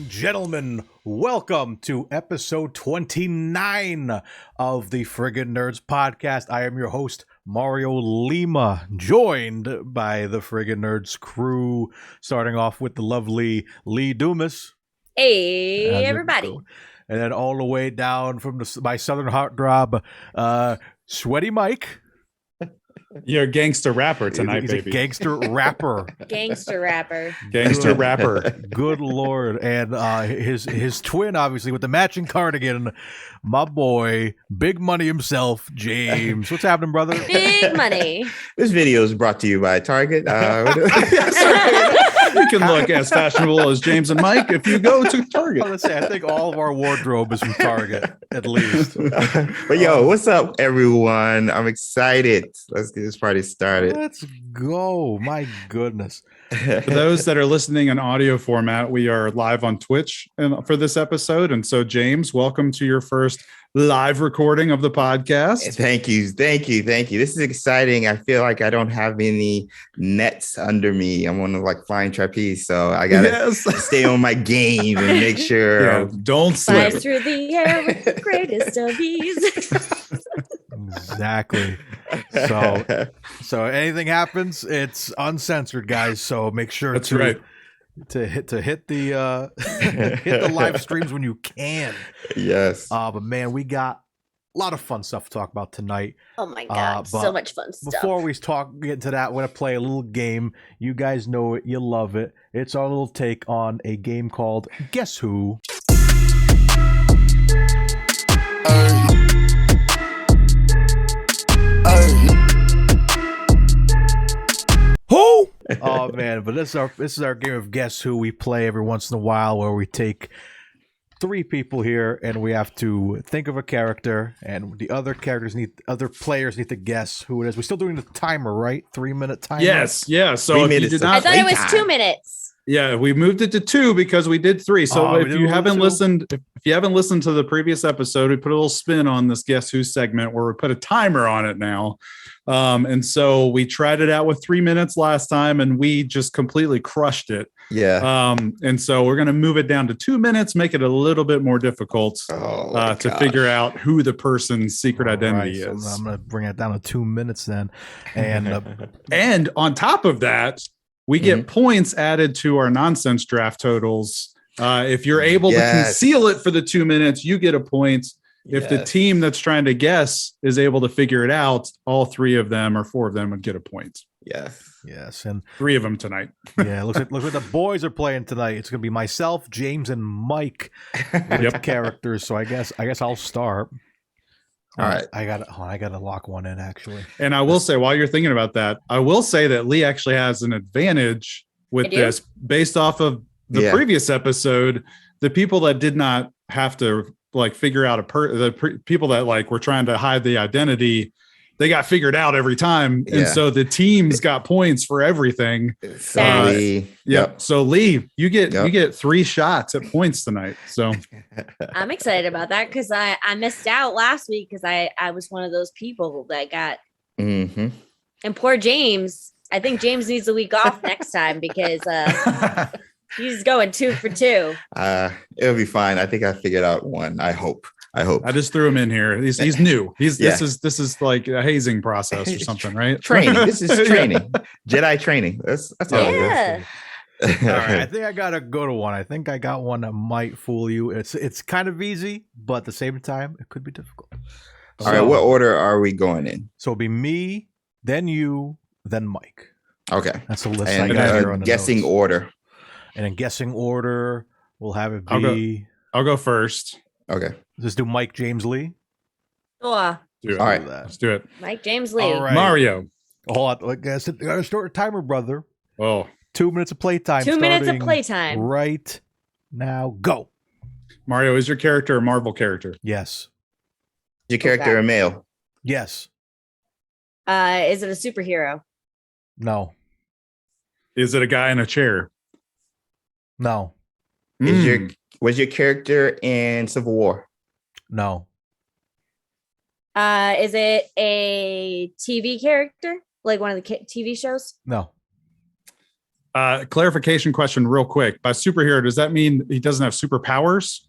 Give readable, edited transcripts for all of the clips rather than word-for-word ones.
Gentlemen, welcome to episode 29 of the Friggin Nerds Podcast. I am your host, Mario Lima, joined by the Friggin Nerds crew, starting off with the lovely Lee Dumas. Hey, everybody. And then all the way down from my southern heartthrob, Sweaty Mike. You're a gangster rapper tonight, He's baby. A gangster rapper. Gangster rapper. Gangster rapper. Good Lord. And his twin, obviously, with the matching cardigan, my boy, Big Money himself, James. What's happening, brother? Big Money. This video is brought to you by Target. You can look as fashionable as James and Mike if you go to Target. Honestly, I think all of our wardrobe is from Target, at least. But yo, what's up, everyone? I'm excited. Let's get this party started. Let's go. My goodness. For those that are listening in audio format, we are live on Twitch for this episode. And so, James, welcome to your first live recording of the podcast. Thank you. This is exciting. I feel like I don't have any nets under me. I'm on like flying trapeze, so I gotta stay on my game and make sure don't fly slip through the air with the greatest of ease. Exactly. So anything happens, it's uncensored, guys. So make sure That's to right. to hit the hit the live streams when you can. Yes. But man, we got a lot of fun stuff to talk about tonight. Oh my God. But so much fun stuff. Before we get into that, we're going to play a little game. You guys know it. You love it. It's our little take on a game called Guess Who? Who? Oh man, but this is our game of Guess Who. We play every once in a while where we take three people here and we have to think of a character, and the other players need to guess who it is. We're still doing the timer, right? 3-minute timer. Yes, yeah. So if you did I not, thought it was 2 minutes. yeah, we moved it to 2 because we did 3. So if you haven't listened to the previous episode, we put a little spin on this Guess Who segment where we put a timer on it now. And so we tried it out with 3 minutes last time and we just completely crushed it. Yeah. And so we're going to move it down to 2 minutes, make it a little bit more difficult to figure out who the person's secret identity is. So I'm going to bring it down to 2 minutes then. And and on top of that, we get points added to our nonsense draft totals. If you're able to conceal it for the 2 minutes, you get a point. If the team that's trying to guess is able to figure it out, all 3 of them or 4 of them would get a point. Yes. And 3 of them tonight. Yeah, looks like the boys are playing tonight. It's going to be myself, James, and Mike with characters. So I guess I'll start. All right. I got to lock one in, actually. And I will say, while you're thinking about that, I will say that Lee actually has an advantage with this based off of the previous episode. The people that did not have to like figure out people that like were trying to hide the identity, they got figured out every time. And so the teams got points for everything. So So Lee, you get 3 shots at points tonight. So I'm excited about that because I missed out last week because I was one of those people that got and poor James. I think James needs a week off next time because he's going 2 for 2. It'll be fine. I think I figured out one. I hope. I just threw him in here. He's new. This is like a hazing process or something, right? Training. This is training. Jedi training. That's all it is. All right, I think I gotta go to one. I think I got one that might fool you. It's kind of easy, but at the same time, it could be difficult. All right, what order are we going in? So it'll be me, then you, then Mike. Okay, that's the list and I got here on the guessing notes. order. And in guessing order, we'll have it be. I'll go first. Okay. Let's do Mike, James, Lee. Oh, all right, let's do it. Mike, James, Lee. All right. Mario. Hold on. I gotta start a timer, brother. Oh. 2 minutes of playtime. 2 minutes of playtime. Right now, go. Mario, is your character a Marvel character? Yes. Is your character a male? Yes. Is it a superhero? No. Is it a guy in a chair? No. Was your character in Civil War? No. Is it a TV character? Like one of the TV shows? No. Clarification question real quick. By superhero, does that mean he doesn't have superpowers?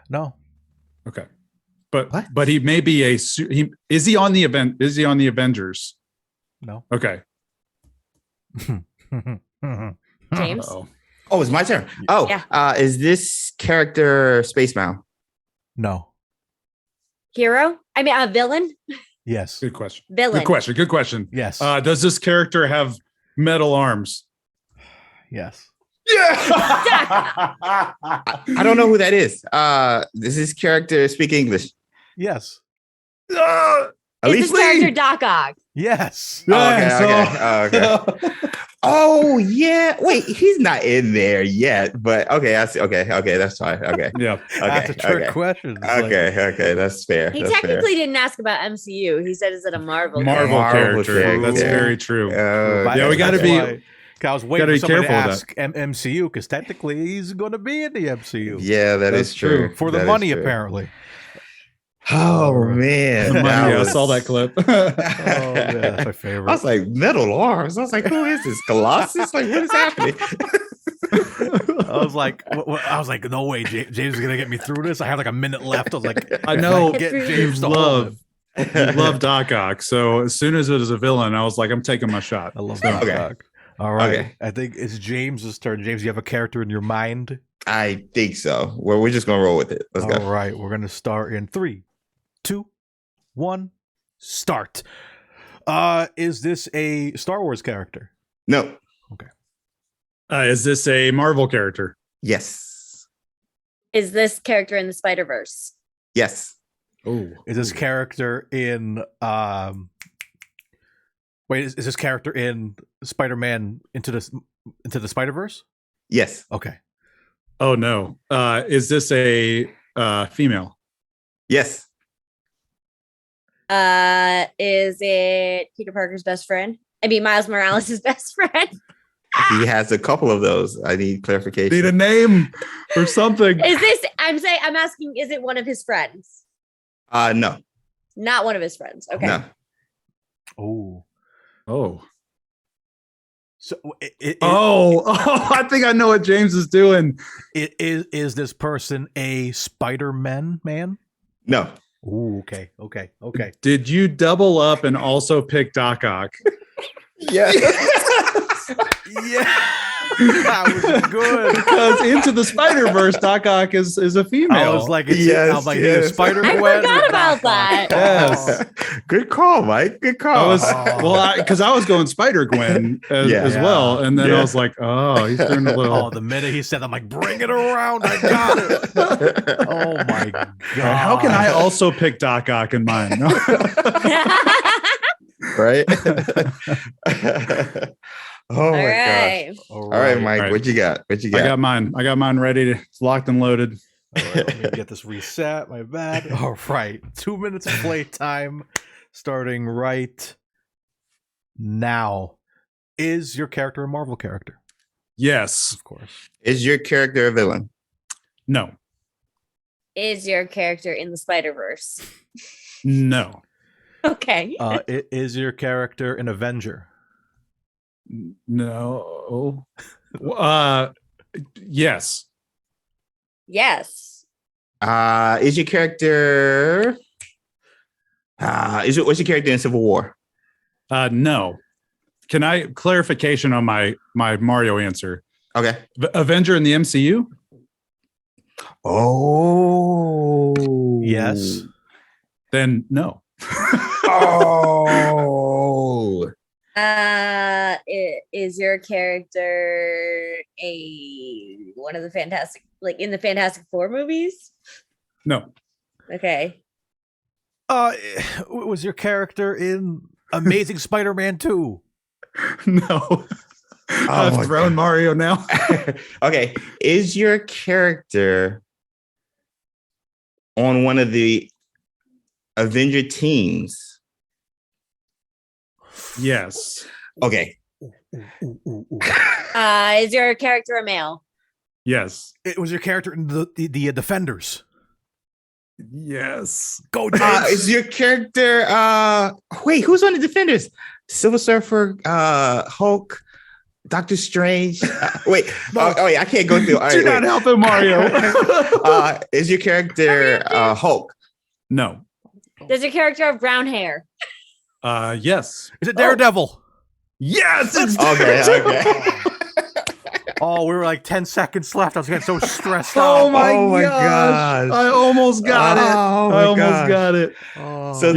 No. Okay. But he may be is he on the Avengers? No. Okay. James? Uh-oh. Oh, it's my turn. Oh, Yeah. Is this character Spaceman? No. Hero? I mean, a villain? Yes. Good question. Villain. Good question. Yes. Does this character have metal arms? Yes. Yeah. I don't know who that is. Does this character speak English? Yes. At Is least this character Doc Ock? Yes. Okay. Oh yeah. Wait, he's not in there yet. But okay, I see. Okay, that's fine. Okay. Yeah. Okay. That's a trick Okay. question. It's Okay. That's fair. He That's technically didn't ask about MCU. He said, is it a Marvel? Marvel character. character. That's Yeah. very true. Yeah, we gotta that's be- why- I was waiting gotta for be someone to careful with ask MCU because technically he's going to be in the MCU. Yeah, That's is true. For the That is money, true. apparently. Oh man. The money, that I was- saw that clip. Oh, yeah, that's my I favorite. was like, metal arms. I was like, who is this? Colossus? Like, what is happening? I was like, no way, James is gonna get me through this. I have like a minute left. I was like, I know get You James to hold it. you love Doc Ock. So as soon as it is a villain, I was like, I'm taking my shot. I love that. Okay. All right. Okay. I think it's James's turn. James, you have a character in your mind? I think so. Well, we're just gonna roll with it. Let's All go. right. We're gonna start in 3, 2, 1, start. Is this a Star Wars character? No. Is this a Marvel character? Yes. Is this character in the Spider-Verse? Yes. Oh, Is this character in Wait, is this character in Spider-Man into the Spider-Verse? Yes. Okay. Oh no. Is this a female? Yes. Is it Peter Parker's best friend? I mean, Miles Morales' best friend? He has a couple of those. I need clarification. Need a name or something. Is this, I'm asking, is it one of his friends? No. Not one of his friends. Okay. No. Oh. Oh. So I think I know what James is doing. is this person a Spider-Man man? No. Ooh, okay. Did you double up and also pick Doc Ock? Yeah. Yeah. That was good. Because Into the Spider-Verse, Doc Ock is a female. I was like, Yes, I was like, yes. Spider-Man. I forgot about that. Yes. Good call, Mike. Good call. Because I was going Spider-Gwen as Yeah. well. And then Yeah. I was like, oh, he's doing a little. Oh, the minute he said, I'm like, bring it around. I got it. Oh my God. How can I also pick Doc Ock in mine? No. Right? Oh my All gosh. right. All right, Mike. All right. What you got? I got mine ready. It's locked and loaded. All right, let me get this reset. My bad. All right. 2 minutes of playtime starting right now. Is your character a Marvel character? Yes. Of course. Is your character a villain? No. Is your character in the Spider-Verse? No. Okay. Is your character an Avenger? No. Yes. Yes. Is your character what's your character in Civil War? No. Can I clarification on my Mario answer? Okay. Avenger in the MCU? Oh. Yes. Then no. Oh. Is your character one of the Fantastic, like in the Fantastic Four movies? No. Okay. Was your character in Amazing Spider-Man 2? No. I've my thrown God. Mario now. Okay. Is your character on one of the Avenger teams? Yes. Okay. Is your character a male? Yes. It was your character in the Defenders. Yes. Go, James. Is your character wait, who's on the Defenders? Silver Surfer, Hulk, Doctor Strange. Wait, I can't go through. All Do not help him, Mario. Is your character Hulk? No. Does your character have brown hair? Yes. Is it Daredevil? Yes. It's Okay. Oh, we were like 10 seconds left. I was getting so stressed out. Oh my gosh. I almost got it. So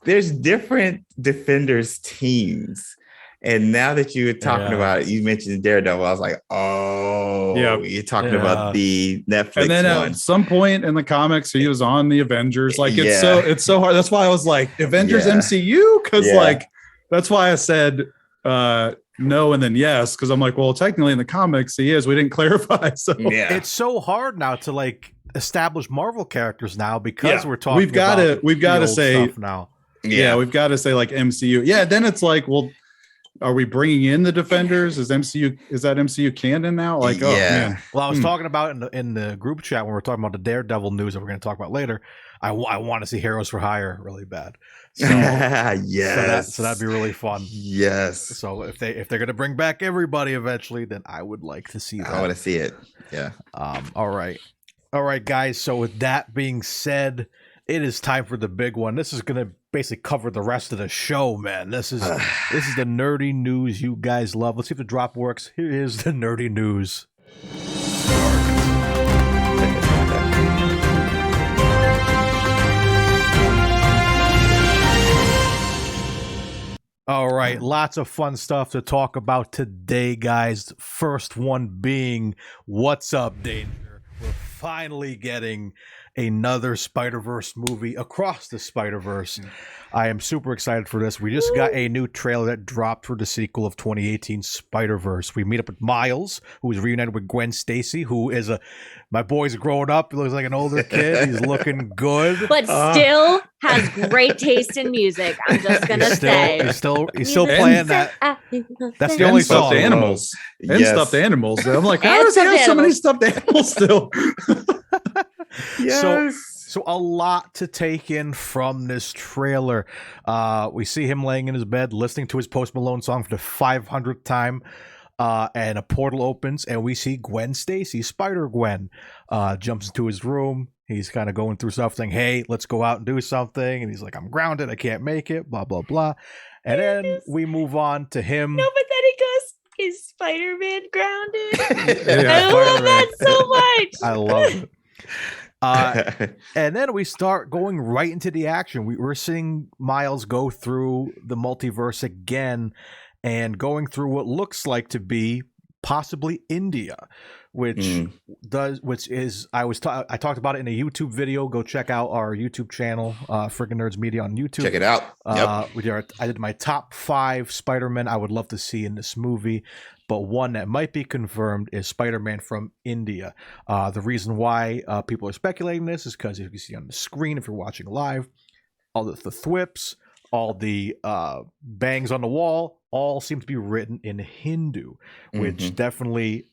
there's different Defenders teams. And now that you were talking about it, you mentioned Daredevil. I was like, you're talking about the Netflix and then one. At some point in the comics, he was on the Avengers. Like it's so hard. That's why I was like, Avengers MCU? Because like that's why I said no and then yes, because I'm like, well, technically in the comics he is. We didn't clarify. So it's so hard now to like establish Marvel characters now because we're talking. We've got to say now. We've got to say like MCU. Yeah, then it's like, well, are we bringing in the Defenders? Is that MCU canon now? Like, oh man. Well, I was talking about in the group chat when we were talking about the Daredevil news that we're going to talk about later. I want to see Heroes for Hire really bad. So, so that'd be really fun. Yes. So if they're going to bring back everybody eventually, then I would like to see that. I want to see it. Yeah. All right, guys. So with that being said, it is time for the big one. This is going to basically cover the rest of the show, man. This is the nerdy news you guys love. Let's see if the drop works. Here is the nerdy news. All right, lots of fun stuff to talk about today, guys. First one being, what's up, Danger? We're finally getting another Spider-Verse movie across the Spider-Verse. I am super excited for this. We just got a new trailer that dropped for the sequel of 2018 Spider-Verse. We meet up with Miles, who is reunited with Gwen Stacy, who is my boy's growing up. He looks like an older kid. He's looking good. But still has great taste in music. I'm just going to say. He's still playing that. That's the only song. Stuffed animals. And stuffed animals. I'm like, how does he have so many stuffed animals still? Yes. So a lot to take in from this trailer. We see him laying in his bed, listening to his Post Malone song for the 500th time. And a portal opens, and we see Gwen Stacy, Spider-Gwen, jumps into his room. He's kind of going through stuff, saying, hey, let's go out and do something. And he's like, I'm grounded. I can't make it, blah, blah, blah. And then we move on to him. No, but then he goes, is Spider-Man grounded? I love that so much. I love it. And then we start going right into the action. We're seeing Miles go through the multiverse again and going through what looks like to be possibly India, which is I talked about it in a YouTube video. Go check out our YouTube channel, Friggin Nerds Media on YouTube. Check it out. I did my top 5 Spider-Man I would love to see in this movie. But one that might be confirmed is Spider-Man from India. The reason why people are speculating this is because if you see on the screen, if you're watching live, all the thwips, all the bangs on the wall, all seem to be written in Hindu, which definitely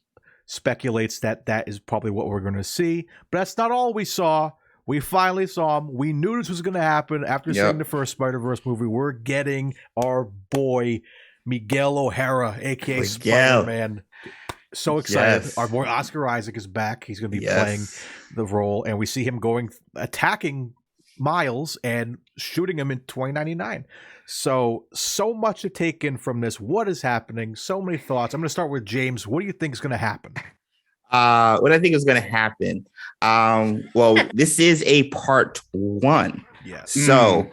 speculates that is probably what we're going to see. But that's not all we saw. We finally saw him. We knew this was going to happen after seeing the first Spider-Verse movie. We're getting our boy Miguel O'Hara, aka Spider-Man. So excited. Our boy Oscar Isaac is back. He's going to be playing the role, and we see him attacking Miles and shooting him in 2099. So much to take in from this. What is happening? So many thoughts. I'm going to start with James. What do you think is going to happen? What I think is going to happen. Well, this is a part 1. Yes. So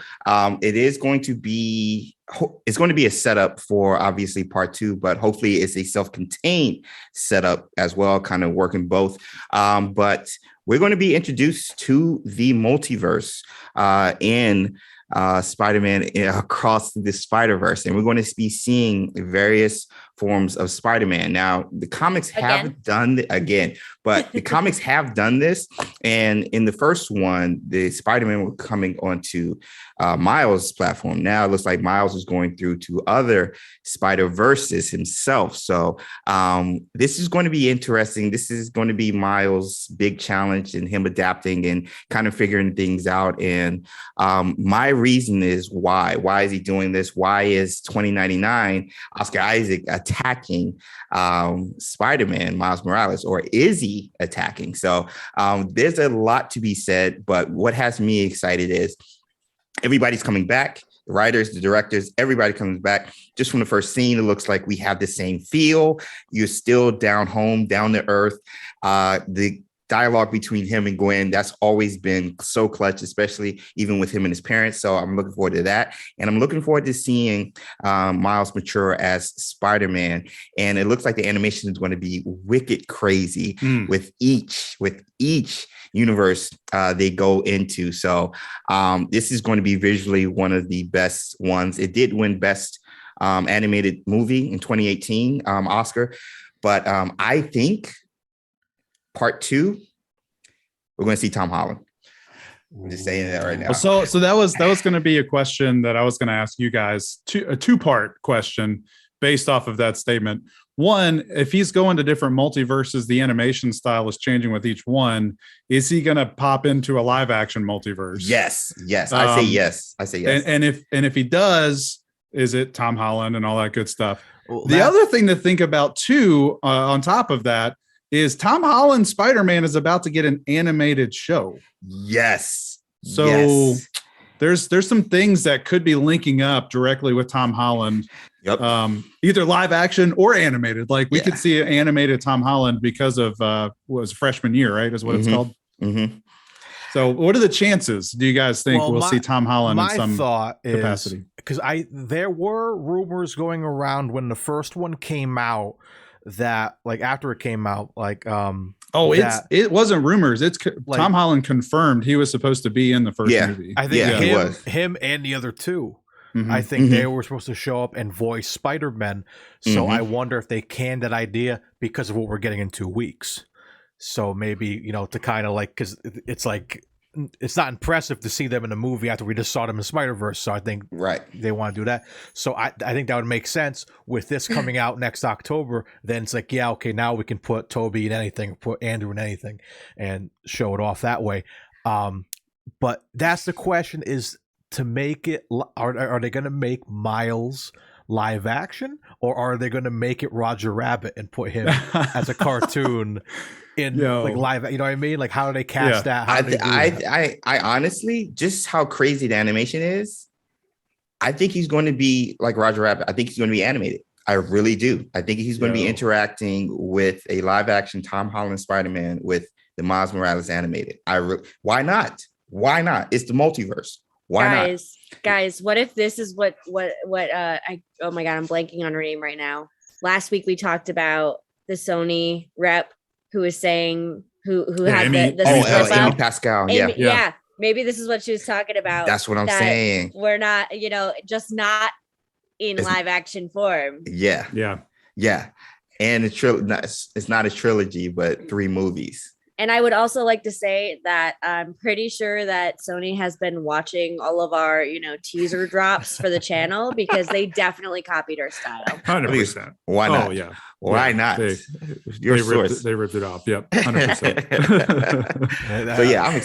it is going to be a setup for obviously part 2, but hopefully it's a self-contained setup as well, kind of working both. But we're going to be introduced to the multiverse in Spider-Man across the Spider-Verse, and we're going to be seeing various forms of Spider-Man. Now, the comics have done again, but the comics have done this. And in the first one, the Spider-Man was coming onto Miles' platform. Now it looks like Miles is going through to other Spider-Verses himself. So this is going to be interesting. This is going to be Miles' big challenge and him adapting and kind of figuring things out. And my reason is why? Why is he doing this? Why is 2099 Oscar Isaac attacking Spider-Man, Miles Morales, or is he attacking? So there's a lot to be said, but what has me excited is everybody's coming back. The writers, the directors, everybody comes back. Just from the first scene, it looks like we have the same feel. You're still down home, down to earth. The dialogue between him and Gwen, that's always been so clutch, especially even with him and his parents. So I'm looking forward to that. And I'm looking forward to seeing Miles mature as Spider-Man. And it looks like the animation is going to be wicked crazy with each universe they go into. So this is going to be visually one of the best ones. It did win Best Animated Movie in 2018 Oscar. But I think Part 2, we're going to see Tom Holland. I'm just saying that right now. So that was going to be a question that I was going to ask you guys. A two-part question based off of that statement. One, if he's going to different multiverses, the animation style is changing with each one. Is he going to pop into a live-action multiverse? Yes. I say yes. And if he does, is it Tom Holland and all that good stuff? Well, the other thing to think about too, on top of that, is Tom Holland's Spider-Man is about to get an animated show. Yes. So there's some things that could be linking up directly with Tom Holland. Yep. Either live action or animated. Like we could see an animated Tom Holland because of was freshman year, right? Is what it's called. Mm-hmm. So what are the chances? Do you guys think we'll see Tom Holland in some capacity? Because there were rumors going around when the first one came out that like after it came out, like it wasn't rumors. It's like, Tom Holland confirmed he was supposed to be in the first movie. I think him and the other two. Mm-hmm. I think they were supposed to show up and voice Spider-Man. So I wonder if they canned that idea because of what we're getting in 2 weeks. So maybe, to kind of like, because it's like, it's not impressive to see them in a movie after we just saw them in Spider-Verse. So I think they want to do that. So I think that would make sense with this coming out next October. Then it's like, now we can put Toby in anything, put Andrew in anything and show it off that way. But that's the question, is to make it, are they going to make Miles live action, or are they going to make it Roger Rabbit and put him as a cartoon in like live? You know what I mean? Like, how do they cast that? I honestly, just how crazy the animation is, I think he's going to be like Roger Rabbit. I think he's going to be animated. I really do. I think he's going to be interacting with a live action Tom Holland Spider-Man with the Miles Morales animated. Why not? Why not? It's the multiverse. Why not? Guys, what if this is what oh my God, I'm blanking on her name right now. Last week we talked about the Sony rep who was saying who had the Amy Pascal. Yeah. Maybe this is what she was talking about. That's what I'm saying. We're not, just not in live action form. Yeah. And it's not a trilogy, but 3 movies. And I would also like to say that I'm pretty sure that Sony has been watching all of our, teaser drops for the channel, because they definitely copied our style. 100%. Why not? Oh, yeah. Why not? They ripped it off. Yep. 100%. So yeah, I'm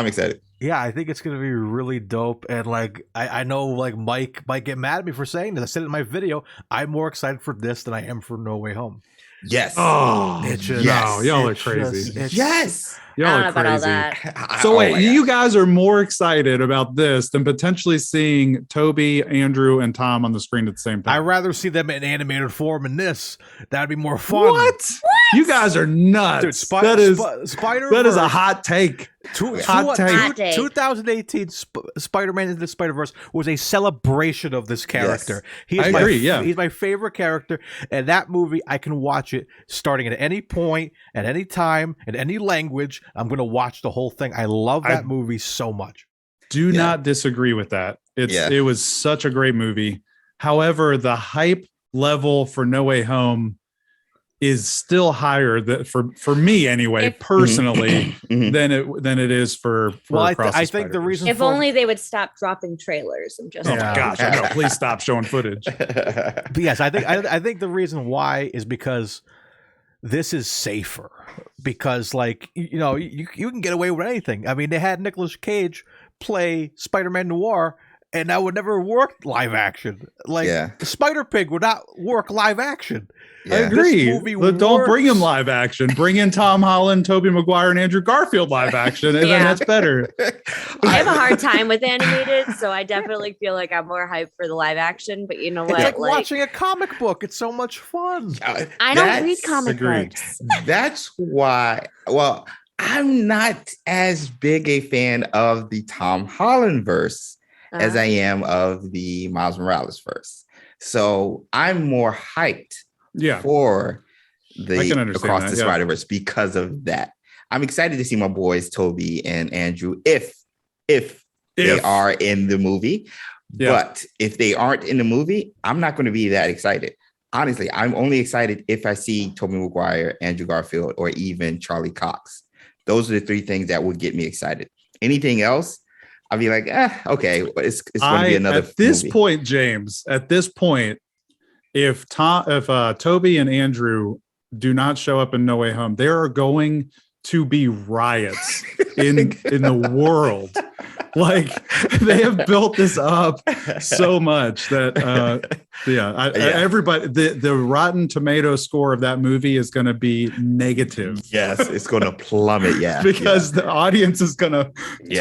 excited. Yeah, I think it's going to be really dope. And like, I know like Mike might get mad at me for saying this. I said it in my video. I'm more excited for this than I am for No Way Home. Yes. Oh, y'all are crazy. Y'all are crazy. All that. So wait, you guys are more excited about this than potentially seeing Toby, Andrew, and Tom on the screen at the same time? I'd rather see them in animated form in this. That'd be more fun. What? You guys are nuts. Dude, Spider-Verse. That is a hot take. 2018 Spider-Man Into the Spider-Verse was a celebration of this character. Yes. I agree. He's my favorite character, and that movie, I can watch it starting at any point, at any time, in any language. I'm going to watch the whole thing. I love that movie so much. Do not disagree with that. It was such a great movie. However, the hype level for No Way Home is still higher for me anyway, personally, than it is for I think the reason if only they would stop dropping trailers and just gosh, I know, please stop showing footage. But yes, I think the reason why is because this is safer, because like you can get away with anything. I mean, they had Nicolas Cage play Spider-Man Noir, and that would never work live action. Like Spider-Pig would not work live action. I agree. Don't bring him live action. Bring in Tom Holland, Tobey Maguire, and Andrew Garfield live action, and then that's better. I have a hard time with animated, so I definitely feel like I'm more hyped for the live action. But you know what? It's like watching a comic book. It's so much fun. I don't read comic books. That's why. Well, I'm not as big a fan of the Tom Holland verse as I am of the Miles Morales verse. So I'm more hyped for the Across the Spider-Verse because of that. I'm excited to see my boys Toby and Andrew if they are in the movie. But if they aren't in the movie, I'm not going to be that excited. Honestly, I'm only excited if I see Tobey Maguire, Andrew Garfield, or even Charlie Cox. Those are the three things that would get me excited. Anything else, I'll be like, okay, but it's going to be another at this movie. Point, James, at this point, if Toby and Andrew do not show up in No Way Home, there are going to be riots in the world. Like, they have built this up so much that everybody, the Rotten Tomato score of that movie is going to be negative. Yes, it's going to plummet. Because the audience is going to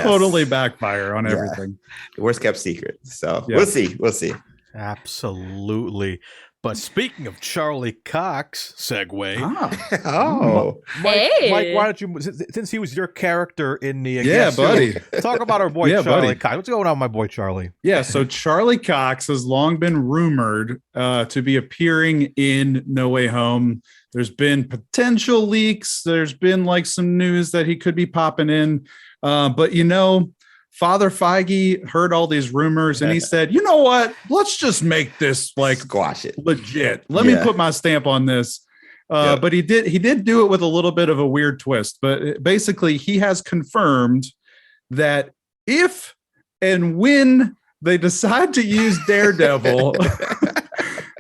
totally backfire on everything. The worst kept secret. So we'll see. Absolutely. But speaking of Charlie Cox, segue. Mike, why don't you, since he was your character in the buddy, talk about our boy Charlie Cox. What's going on, my boy Charlie? Yeah, so Charlie Cox has long been rumored to be appearing in No Way Home. There's been potential leaks. There's been like some news that he could be popping in, but Father Feige heard all these rumors and he said, you know what? Let's just make this like squash it legit. Let me put my stamp on this. But he did do it with a little bit of a weird twist. But basically, he has confirmed that if and when they decide to use Daredevil,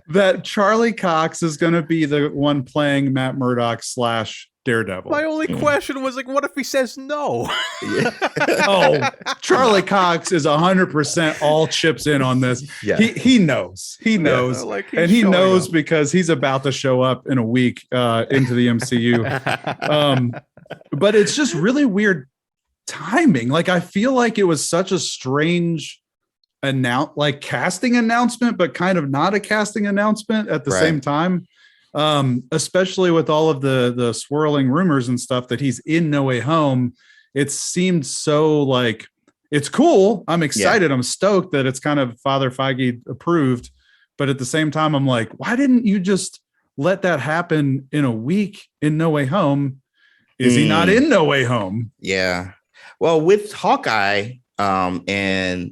that Charlie Cox is going to be the one playing Matt Murdock / Daredevil. My only question was like, what if he says no? Charlie Cox is 100% all chips in on this. He knows. He knows. And he knows because he's about to show up in a week into the MCU. But it's just really weird timing. Like, I feel like it was such a strange casting announcement, but kind of not a casting announcement at the same time. Especially with all of the swirling rumors and stuff that he's in No Way Home. It seemed so like, it's cool. I'm excited. I'm stoked that it's kind of Father Feige approved. But at the same time, I'm like, why didn't you just let that happen in a week in No Way Home? Is he not in No Way Home? Yeah. Well, with Hawkeye and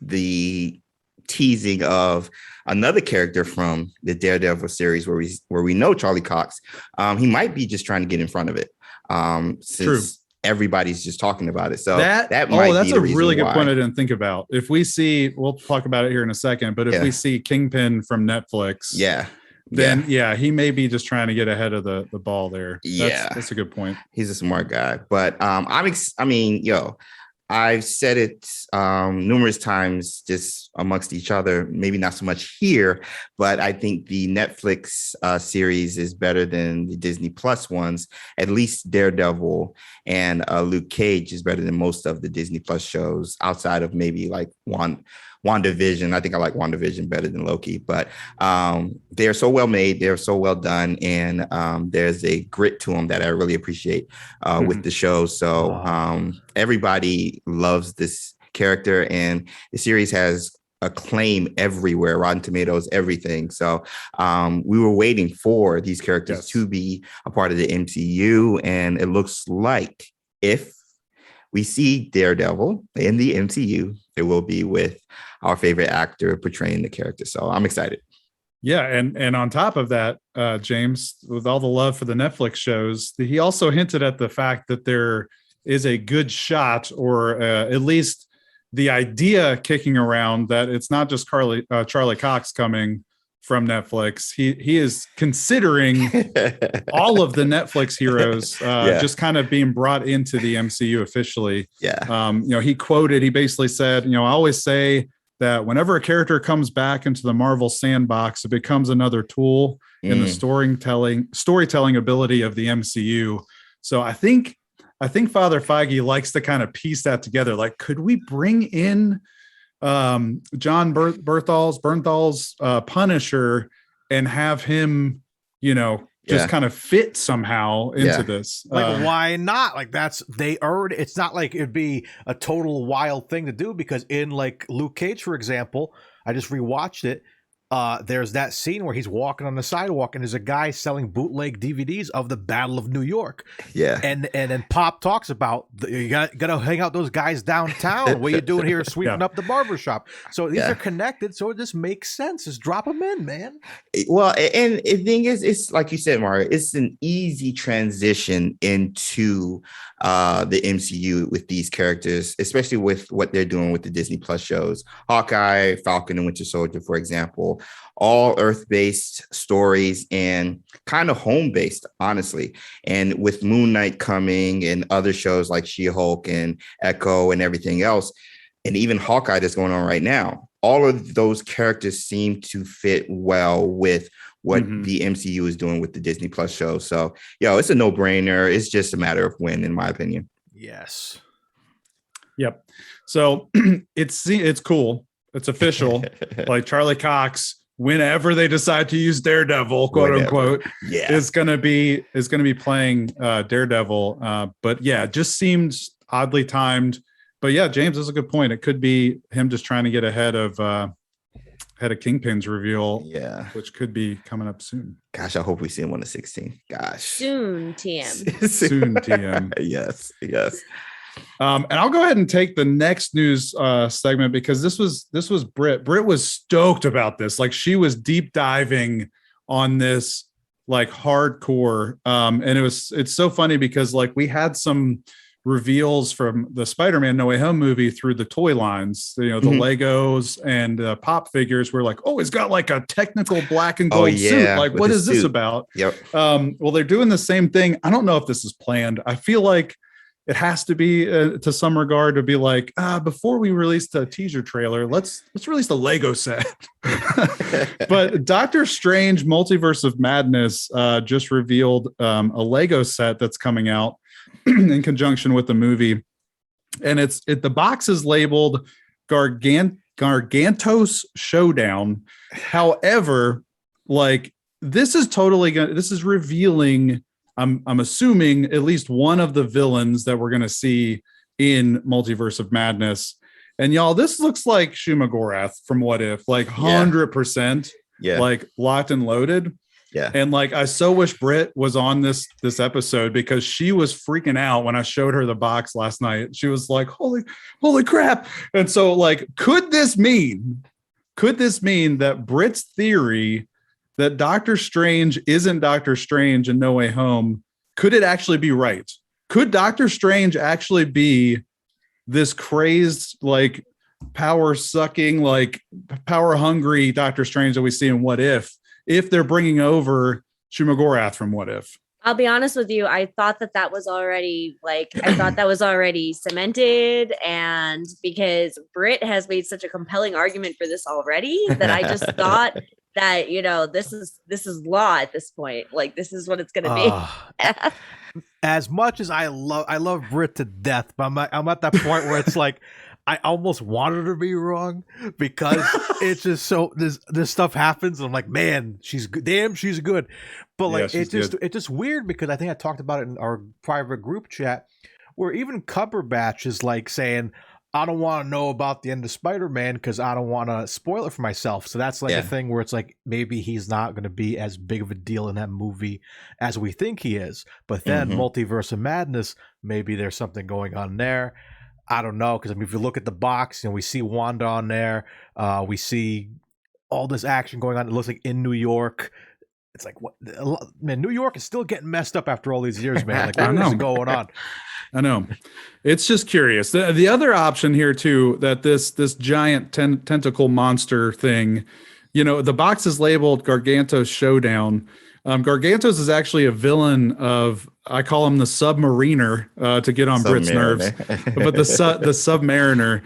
the teasing of another character from the Daredevil series where we know Charlie Cox, he might be just trying to get in front of it. Since everybody's just talking about it. So that's a really good point I didn't think about. If we see, we'll talk about it here in a second, but if we see Kingpin from Netflix, then he may be just trying to get ahead of the ball there. That's a good point. He's a smart guy, but I've said it numerous times just amongst each other, maybe not so much here, but I think the Netflix series is better than the Disney Plus ones. At least Daredevil and Luke Cage is better than most of the Disney Plus shows outside of maybe like WandaVision. I think I like WandaVision better than Loki, but they're so well made. They're so well done. And there's a grit to them that I really appreciate with the show. So everybody loves this character, and the series has acclaim everywhere, Rotten Tomatoes, everything. So we were waiting for these characters to be a part of the MCU. And it looks like if we see Daredevil in the MCU, it will be with our favorite actor portraying the character. So I'm excited. Yeah, and on top of that, James, with all the love for the Netflix shows, he also hinted at the fact that there is a good shot, or at least the idea kicking around, that it's not just Charlie Cox coming from Netflix. He is considering all of the Netflix heroes just kind of being brought into the MCU officially. Yeah. He basically said, I always say that whenever a character comes back into the Marvel sandbox, it becomes another tool in the storytelling ability of the MCU. So I think Father Feige likes to kind of piece that together. Like, could we bring in John Bernthal's Punisher and have him, just kind of fit somehow into this? Like, why not? Like, it's not like it'd be a total wild thing to do, because in like Luke Cage, for example, I just rewatched it. There's that scene where he's walking on the sidewalk and there's a guy selling bootleg DVDs of the Battle of New York. Yeah. And then Pop talks about, you gotta hang out those guys downtown. What are you doing here sweeping up the barbershop? So these are connected. So it just makes sense. Just drop them in, man. Well, and the thing is, it's like you said, Mario, it's an easy transition into the MCU with these characters, especially with what they're doing with the Disney Plus shows. Hawkeye, Falcon and Winter Soldier, for example, all Earth-based stories and kind of home-based, honestly. And with Moon Knight coming and other shows like She-Hulk and Echo and everything else, and even Hawkeye that's going on right now, all of those characters seem to fit well with what the MCU is doing with the Disney Plus show. So, it's a no-brainer. It's just a matter of when, in my opinion. Yes. Yep. So it's cool. It's official. Like, Charlie Cox, whenever they decide to use Daredevil, quote unquote, is going to be playing Daredevil. But it just seems oddly timed. But James is a good point. It could be him just trying to get ahead of Kingpin's reveal, which could be coming up soon. Gosh, I hope we see him on the 16th. Gosh, soon, TM. Soon, TM. Yes. And I'll go ahead and take the next news segment, because this was Britt. Britt was stoked about this. Like, she was deep diving on this, like, hardcore. And it's so funny because, like, we had some reveals from the Spider-Man No Way Home movie through the toy lines, the Legos and pop figures. We're like, oh, it's got like a technical black and gold suit. Like, what is this about? Yep. Well, they're doing the same thing. I don't know if this is planned. I feel like it has to be to some regard to be like, before we release the teaser trailer, let's release the Lego set. But Doctor Strange Multiverse of Madness just revealed a Lego set that's coming out in conjunction with the movie. And the box is labeled Gargantos Showdown. However, like, this is revealing, I'm assuming, at least one of the villains that we're going to see in Multiverse of Madness. And y'all, this looks like Shuma-Gorath from What If, like 100%, like locked and loaded. Yeah. And like, I so wish Britt was on this episode, because she was freaking out when I showed her the box last night. She was like, holy crap. And so, like, could this mean that Britt's theory that Doctor Strange isn't Doctor Strange in No Way Home, could it actually be right? Could Doctor Strange actually be this crazed, like, power sucking, like, power hungry Doctor Strange that we see in What if they're bringing over Shuma-Gorath from What If? I'll be honest with you. I thought that was already cemented. And because Britt has made such a compelling argument for this already, that I just thought that, this is law at this point. Like, this is what it's going to be. As much as I love Britt to death, but I'm at that point where it's like, I almost wanted her to be wrong, because it's just so this stuff happens. And I'm like, man, she's good. Damn, she's good. But like, it's just weird, because I think I talked about it in our private group chat, where even Cumberbatch is like saying, I don't want to know about the end of Spider-Man because I don't want to spoil it for myself. So that's like a thing where it's like, maybe he's not going to be as big of a deal in that movie as we think he is. But then Multiverse of Madness, maybe there's something going on there. I don't know, because I mean, if you look at the box and we see Wanda on there, we see all this action going on. It looks like in New York. It's like, what, man, New York is still getting messed up after all these years, man. Like, what is going on? I know. It's just curious. The other option here too, that this giant tentacle monster thing, the box is labeled Gargantos Showdown. Gargantos is actually a villain of, I call him the Submariner, to get on Brit's nerves, but the Submariner.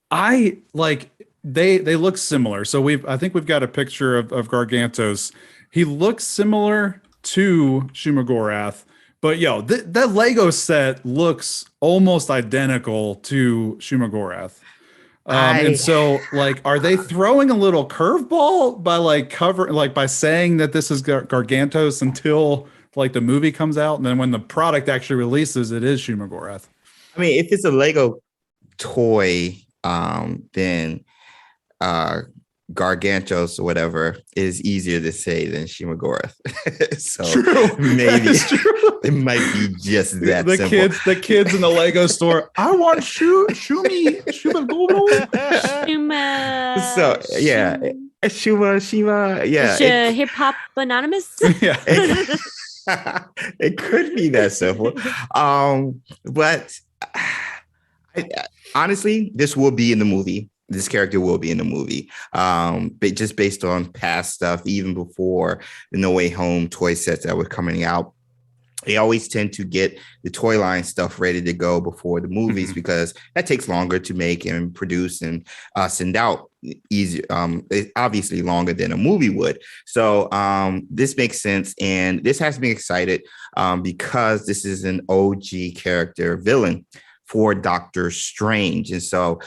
I like. They look similar. So I think we've got a picture of Gargantos. He looks similar to Shumagorath, but that Lego set looks almost identical to Shumagorath. And so like, are they throwing a little curveball by by saying that this is Gargantos until like the movie comes out, and then when the product actually releases, it is Shumagorath? I mean, if it's a Lego toy, then Gargantos or whatever is easier to say than Shumagorath. So maybe it might be just that the simple. The kids in the Lego store, I want Shuma. So yeah, Shuma, yeah. Hip Hop Anonymous. Yeah. It could be that simple. But honestly, this will be in the movie. This character will be in the movie, but just based on past stuff, even before the No Way Home toy sets that were coming out, they always tend to get the toy line stuff ready to go before the movies because that takes longer to make and produce and send out. Easy, obviously longer than a movie would. So this makes sense, and this has me excited because this is an OG character villain for Doctor Strange. And so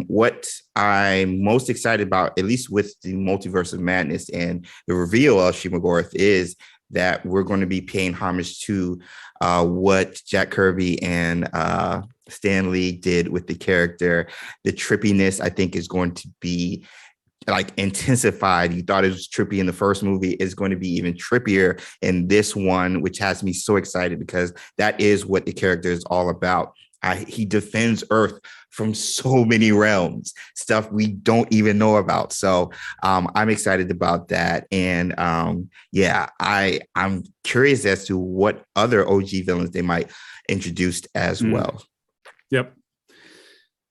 what I'm most excited about, at least with the Multiverse of Madness and the reveal of Shumagorath, is that we're going to be paying homage to what Jack Kirby and Stan Lee did with the character. The trippiness, I think, is going to be like intensified. You thought it was trippy in the first movie, is going to be even trippier in this one, which has me so excited because that is what the character is all about. He defends Earth from so many realms, stuff we don't even know about. So I'm excited about that. And I'm curious as to what other OG villains they might introduce as well. Yep.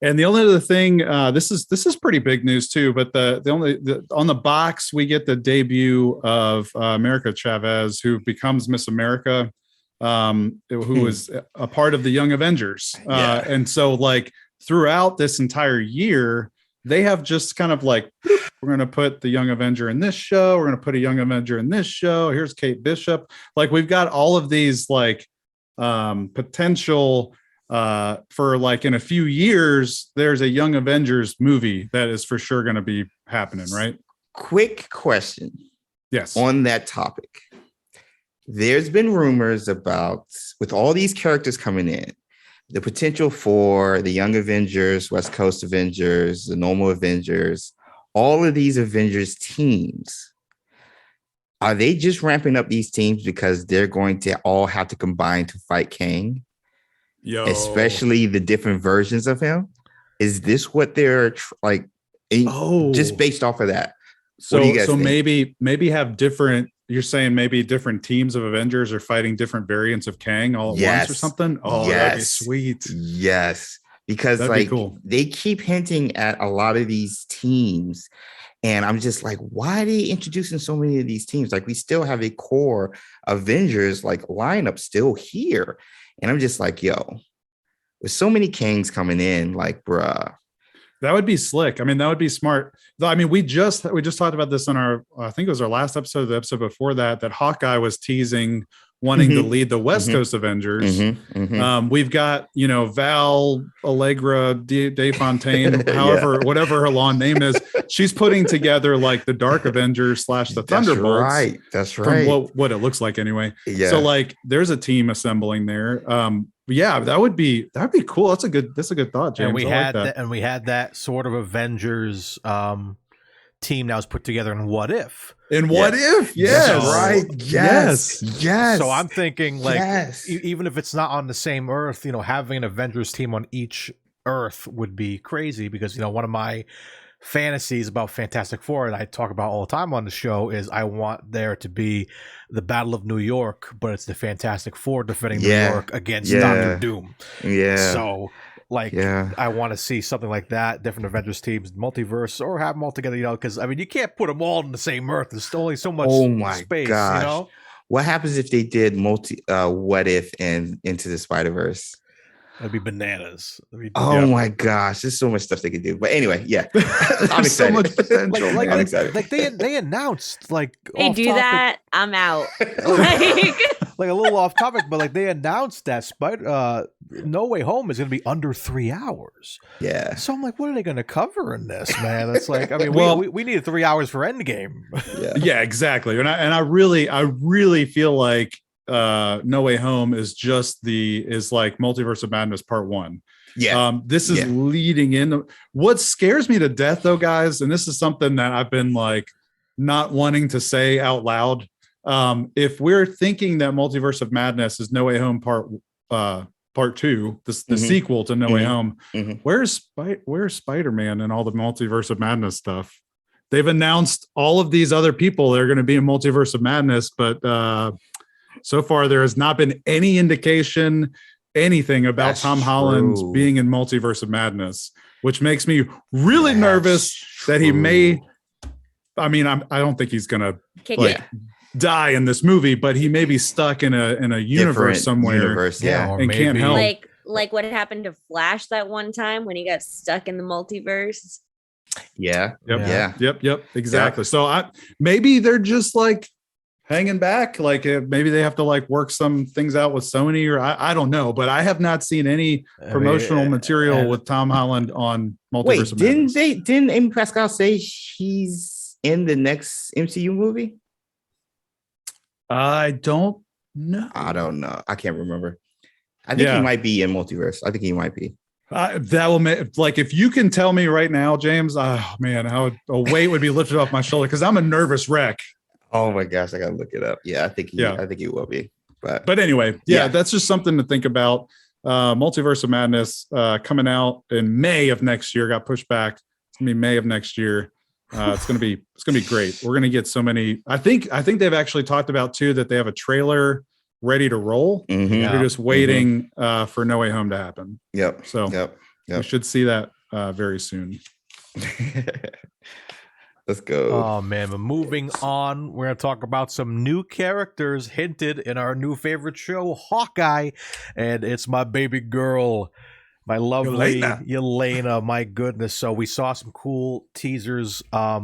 And the only other thing, this is pretty big news too, but on the box, we get the debut of America Chavez, who becomes Miss America. Who was a part of the Young Avengers. And so like throughout this entire year, they have just kind of like, we're going to put the Young Avenger in this show. We're going to put a Young Avenger in this show. Here's Kate Bishop. Like we've got all of these like potential for like in a few years, there's a Young Avengers movie that is for sure going to be happening, right? Quick question. Yes. On that topic. There's been rumors about, with all these characters coming in, the potential for the Young Avengers, West Coast Avengers, the normal Avengers, all of these Avengers teams. Are they just ramping up these teams because they're going to all have to combine to fight Kang? Especially the different versions of him. Is this what they're like? Just based off of that. So maybe have different. You're saying maybe different teams of Avengers are fighting different variants of Kang all at once or something? Oh, that'd be sweet. Yes. Because that'd be cool. They keep hinting at a lot of these teams. And I'm just like, why are they introducing so many of these teams? Like we still have a core Avengers like lineup still here. And I'm just like, with so many Kangs coming in, like, bruh. That would be slick. I mean, that would be smart. I mean, we just talked about this on our, I think it was our last episode, the episode before that Hawkeye was teasing wanting to lead the West Coast Avengers. We've got, Val Allegra De Fontaine, whatever her long name is. She's putting together like the Dark Avengers / the Thunderbolts. That's right. From what it looks like anyway. Yeah. So like there's a team assembling there. That'd be cool. That's a good thought, James. And we had that sort of Avengers team that was put together in What If. What If? Yes. So, right. Yes. So I'm thinking even if it's not on the same Earth, having an Avengers team on each Earth would be crazy because, one of my fantasies about Fantastic Four, and I talk about all the time on the show, is I want there to be the Battle of New York, but it's the Fantastic Four defending New York against Doctor Doom. Yeah. So I want to see something like that, different Avengers teams, multiverse, or have them all together, because you can't put them all on the same Earth. There's only so much space, gosh. What happens if they did What If and Into the Spider-Verse? That'd be bananas. My gosh, there's so much stuff they could do. But anyway, I'm excited. So much potential. I'm excited. They announced they do that. I'm out. Like a little off topic, but they announced that No Way Home is going to be under 3 hours. Yeah. So I'm like, what are they going to cover in this, man? It's like, we needed 3 hours for Endgame. Yeah, exactly. And I really feel like No Way Home is like Multiverse of Madness Part 1. Yeah. This is leading in. What scares me to death, though, guys, and this is something that I've been not wanting to say out loud. If we're thinking that Multiverse of Madness is No Way Home Part 2, the sequel to No Way Home, where's Spider-Man and all the Multiverse of Madness stuff? They've announced all of these other people that are going to be in Multiverse of Madness, but so far there has not been any indication, anything about Tom Holland being in Multiverse of Madness, which makes me really nervous that he may. I don't think he's going to die in this movie, but he may be stuck in a universe somewhere, and can't help. Like what happened to Flash that one time when he got stuck in the multiverse. Yep. Exactly. So maybe they're just hanging back. Maybe they have to work some things out with Sony, or I don't know. But I have not seen any promotional material with Tom Holland on Multiverse of Madness. Didn't Amy Pascal say she's in the next MCU movie? I don't know. I can't remember. I think he might be in Multiverse. I think he might be. That will make, if you can tell me right now, James, a weight would be lifted off my shoulder because I'm a nervous wreck. Oh my gosh, I gotta look it up. I think he will be. But anyway, that's just something to think about. Multiverse of Madness coming out in May of next year, got pushed back. It's gonna be May of next year. It's gonna be great. We're gonna get so many. I think they've actually talked about too that they have a trailer ready to roll. They're just waiting for No Way Home to happen. Yep. So we should see that very soon. Let's go. Oh man, but moving on, we're gonna talk about some new characters hinted in our new favorite show, Hawkeye, and it's my baby girl. My lovely Yelena, my goodness. So we saw some cool teasers, a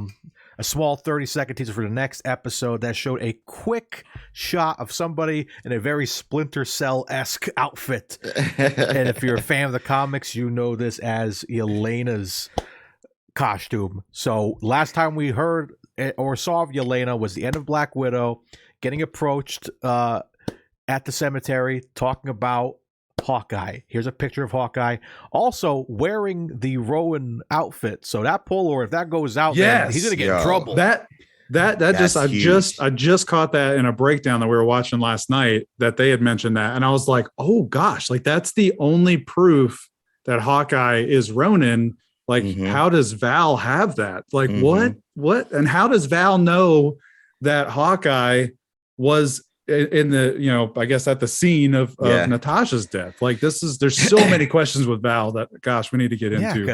small 30-second teaser for the next episode that showed a quick shot of somebody in a very Splinter Cell-esque outfit. And if you're a fan of the comics, you know this as Yelena's costume. So last time we heard or saw of Yelena was the end of Black Widow, getting approached at the cemetery, talking about Hawkeye. Here's a picture of Hawkeye also wearing the Rowan outfit. So that Polaroid, if that goes out, man, he's gonna get in trouble. I just caught that in a breakdown that we were watching last night, that they had mentioned that, and I was like, oh gosh, that's the only proof that Hawkeye is Ronin. How does Val have that? What and how does Val know that Hawkeye was in the, I guess at the scene of Natasha's death? There's so many questions with Val that, gosh, we need to get into.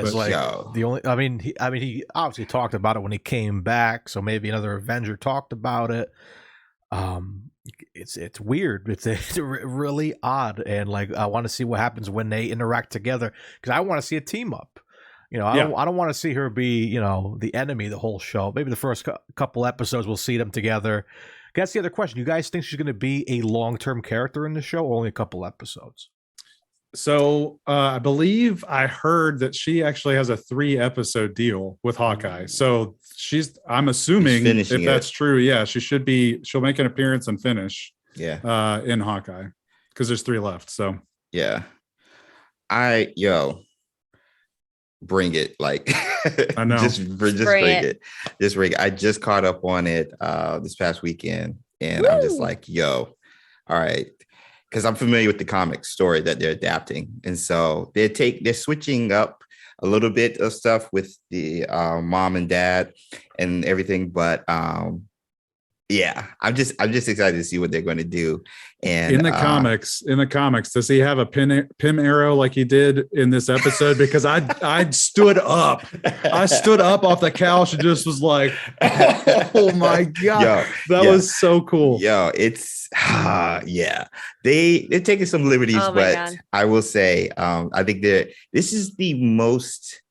He obviously talked about it when he came back, so maybe another Avenger talked about it. It's weird. It's really odd, and I want to see what happens when they interact together, because I want to see a team up. I don't want to see her be, the enemy the whole show. Maybe the first couple episodes we'll see them together. That's the other question. You guys think she's going to be a long-term character in the show, or only a couple episodes? So I believe I heard that she actually has a 3-episode deal with Hawkeye. So I'm assuming if that's true, she'll make an appearance and finish in Hawkeye, because there's 3 left. So bring it. Like, I know. just bring it. Just bring it. I just caught up on it this past weekend, and I'm just like, yo, all right. Because I'm familiar with the comic story that they're adapting. And so they're switching up a little bit of stuff with the mom and dad and everything. But yeah, I'm just excited to see what they're going to do. And in the comics, does he have a pim arrow like he did in this episode? Because I stood up. I stood up off the couch and just was like, oh my God. That was so cool. Yo, it's yeah. They're taking some liberties, but God. I will say, I think this is the most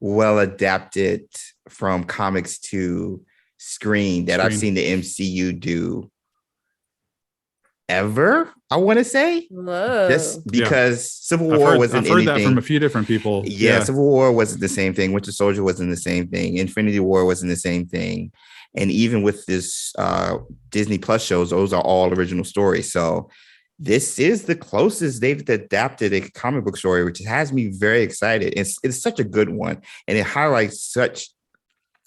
well adapted from comics to screen that I've seen the MCU do ever. I want to say, just because Civil War wasn't anything. I've heard that from a few different people. Yeah, Civil War wasn't the same thing. Winter Soldier wasn't the same thing. Infinity War wasn't the same thing. And even with this Disney Plus shows, those are all original stories. So this is the closest they've adapted a comic book story, which has me very excited. It's such a good one, and it highlights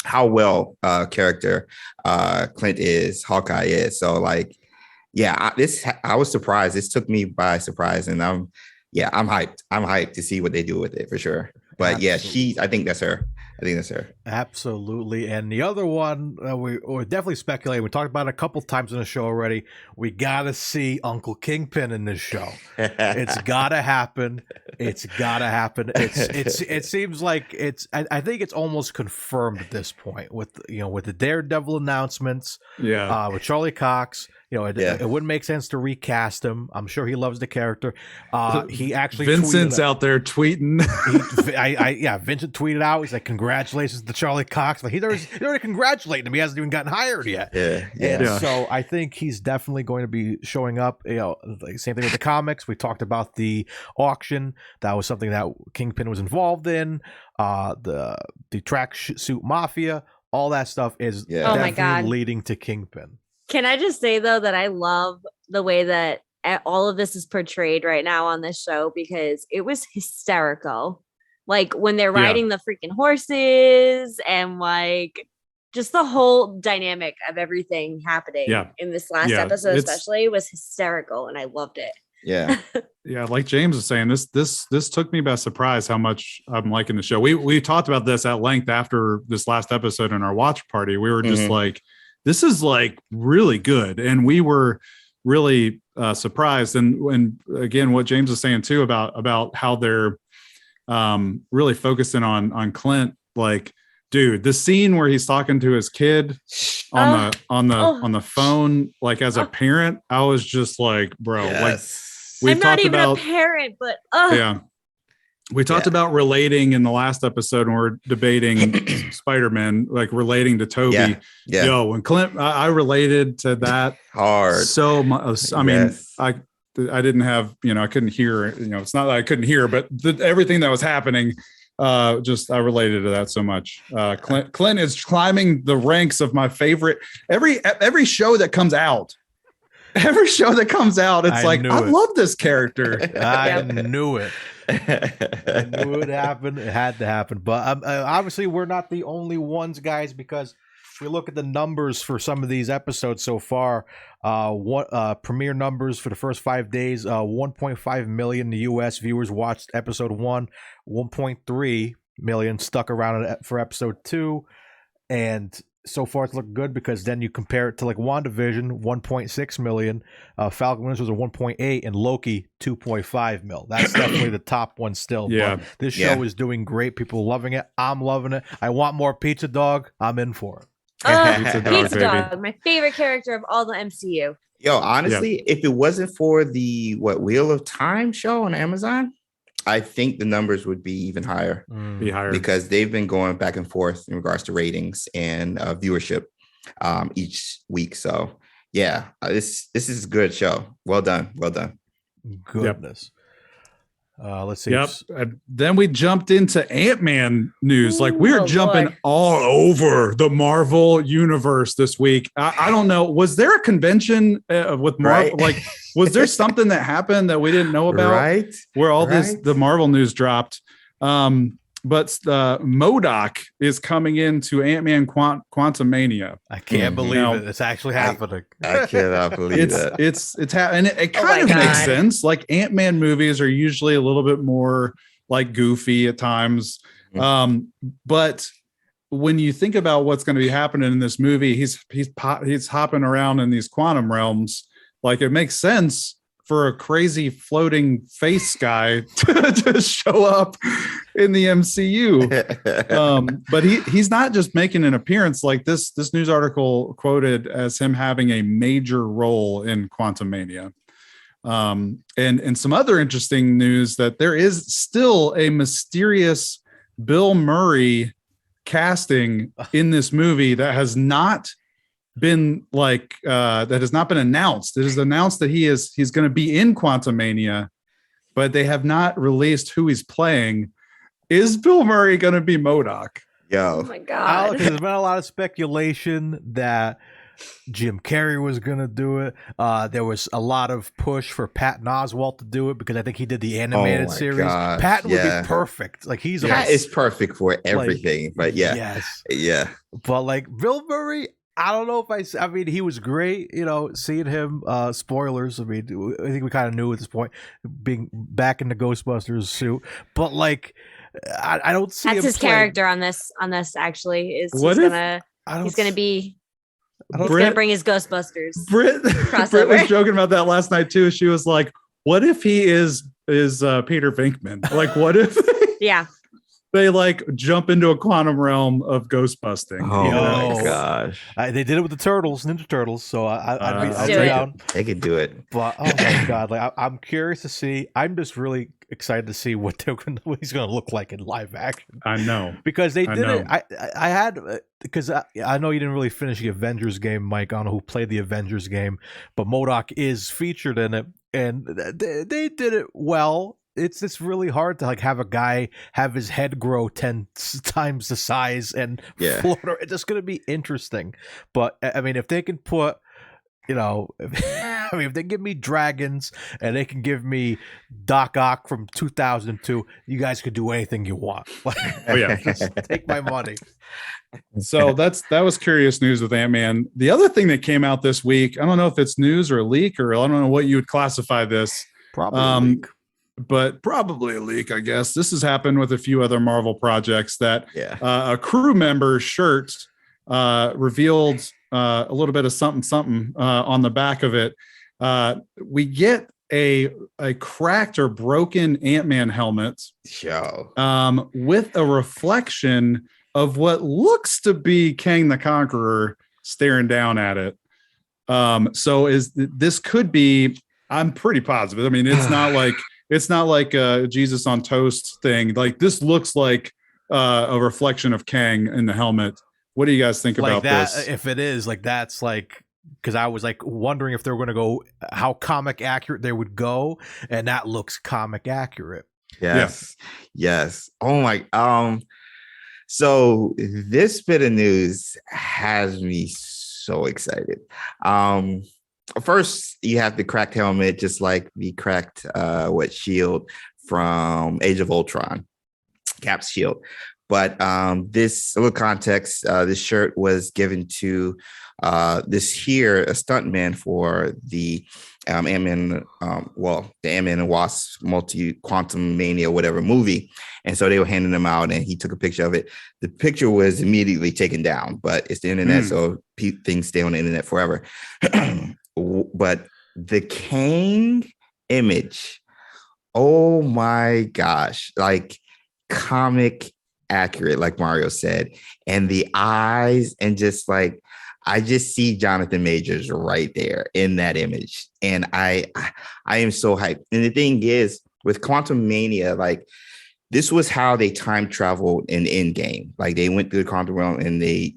how well character Clint is, Hawkeye is. So like, yeah, I was surprised. This took me by surprise, and I'm hyped. I'm hyped to see what they do with it for sure. But absolutely. I think that's her. Absolutely. And the other one, we're definitely speculating. We talked about it a couple times in the show already. We got to see Uncle Kingpin in this show. It's got to happen. It seems like I think it's almost confirmed at this point with the Daredevil announcements. Yeah. With Charlie Cox. It wouldn't make sense to recast him. I'm sure he loves the character. He actually Vincent's out there tweeting. Vincent tweeted out. He's like, "Congratulations to Charlie Cox." Like he's already congratulating him. He hasn't even gotten hired yet. So I think he's definitely going to be showing up. Like same thing with the comics. We talked about the auction. That was something that Kingpin was involved in. The tracksuit mafia. All that stuff is definitely leading to Kingpin. Can I just say, though, that I love the way that all of this is portrayed right now on this show, because it was hysterical. Like when they're riding the freaking horses and like just the whole dynamic of everything happening in this last episode, especially, was hysterical. And I loved it. Yeah. Yeah. Like James was saying, this took me by surprise how much I'm liking the show. We talked about this at length after this last episode in our watch party. We were just like, this is like really good. And we were really surprised. And again, what James was saying too about how they're really focusing on Clint. Like, dude, the scene where he's talking to his kid on the phone, like as a parent, I was just like, bro, like I'm not even a parent, but we talked about relating in the last episode when we're debating Spider-Man, like relating to Toby. Yo, when Clint, I related to that hard so much. I mean, I didn't have, I couldn't hear, it's not that I couldn't hear, but everything that was happening, I related to that so much. Clint is climbing the ranks of my favorite, every show that comes out. Every show that comes out, it's I love this character. I knew it. I knew it happened. It had to happen. But obviously, we're not the only ones, guys, because if we look at the numbers for some of these episodes so far, premiere numbers for the first 5 days, 1.5 million U.S. viewers watched episode 1, 1.3 million stuck around for episode 2, and so far it's looked good, because then you compare it to like WandaVision, 1.6 million, Falcon Winter was a 1.8, and Loki 2.5 mil. That's definitely the top one still. Yeah, but this show is doing great. People loving it. I'm loving it. I want more Pizza Dog. I'm in for it. Pizza Dog, my favorite character of all the MCU. Yo, honestly, if it wasn't for the Wheel of Time show on Amazon, I think the numbers would be even higher. Be higher, because they've been going back and forth in regards to ratings and viewership each week. So yeah, this is a good show. Well done. Goodness. Let's see. Yep. Then we jumped into Ant-Man news. Like we're jumping all over the Marvel universe this week. I don't know. Was there a convention with Marvel? Right. Like, was there something that happened that we didn't know about? Right. Where all the Marvel news dropped. MODOK is coming into Ant-Man Quantumania. I can't believe it's actually happening. I cannot believe that. It's and it kind of makes sense. Like Ant-Man movies are usually a little bit more like goofy at times. But when you think about what's going to be happening in this movie, he's hopping around in these quantum realms. Like it makes sense for a crazy floating face guy to show up in the MCU. But he's not just making an appearance. Like this news article quoted as him having a major role in Quantumania. And some other interesting news that there is still a mysterious Bill Murray casting in this movie that has not been announced. It is announced that he's going to be in Quantumania, but they have not released who he's playing. Is Bill Murray going to be MODOK? Oh my God. There's been a lot of speculation that Jim Carrey was going to do it. There was a lot of push for Patton Oswalt to do it because I think he did the animated series. Gosh, Patton would be perfect. Like Pat is perfect for everything. But yeah. But like Bill Murray, I don't know if I mean, he was great, seeing him, spoilers. I mean, I think we kind of knew at this point, being back in the Ghostbusters suit, but like, I don't see that's him his character on this actually is he's gonna bring his Ghostbusters. Britt was joking about that last night too. She was like, what if he is Peter Venkman? Like, what if they like jump into a quantum realm of ghost busting? My gosh. They did it with the Ninja Turtles. So I'd be down. They could do it. But oh my God, like I'm curious to see. I'm just really excited to see what he's going to look like in live action. I know. Because they did it. I had, because I know you didn't really finish the Avengers game, Mike. I don't know who played the Avengers game, but MODOK is featured in it. And they did it well. It's really hard to like have a guy have his head grow 10 times the size and float. It's just going to be interesting. But I mean, if they can put, if they give me dragons and they can give me Doc Ock from 2002, you guys could do anything you want. Just take my money. So that was curious news with Ant-Man. The other thing that came out this week, I don't know if it's news or a leak, or I don't know what you would classify this. Probably a leak. But probably a leak, I guess. This has happened with a few other Marvel projects that a crew member's shirt revealed a little bit of something on the back of it. We get a cracked or broken Ant-Man helmet with a reflection of what looks to be Kang the Conqueror staring down at it. So this could be, I'm pretty positive. I mean, it's not like a Jesus on toast thing. Like this looks like a reflection of Kang in the helmet. What do you guys think about this? If it is like, that's like, because I was like wondering if they were going to go how comic accurate they would go, and that looks comic accurate. Yes. Oh my. So this bit of news has me so excited. First, you have the cracked helmet, just like the cracked shield from Age of Ultron, Cap's shield. But this little context, this shirt was given to a stuntman for the Ant-Man, the Ant-Man and Wasp Quantumania, whatever movie. And so they were handing them out, and he took a picture of it. The picture was immediately taken down, but it's the internet, so things stay on the internet forever. But the Kang image, oh my gosh, like comic accurate, like Mario said, and the eyes, and just like I just see Jonathan Majors right there in that image, and I am so hyped. And the thing is, with Quantumania, like this was how they time traveled in Endgame. Like they went through the quantum realm and they,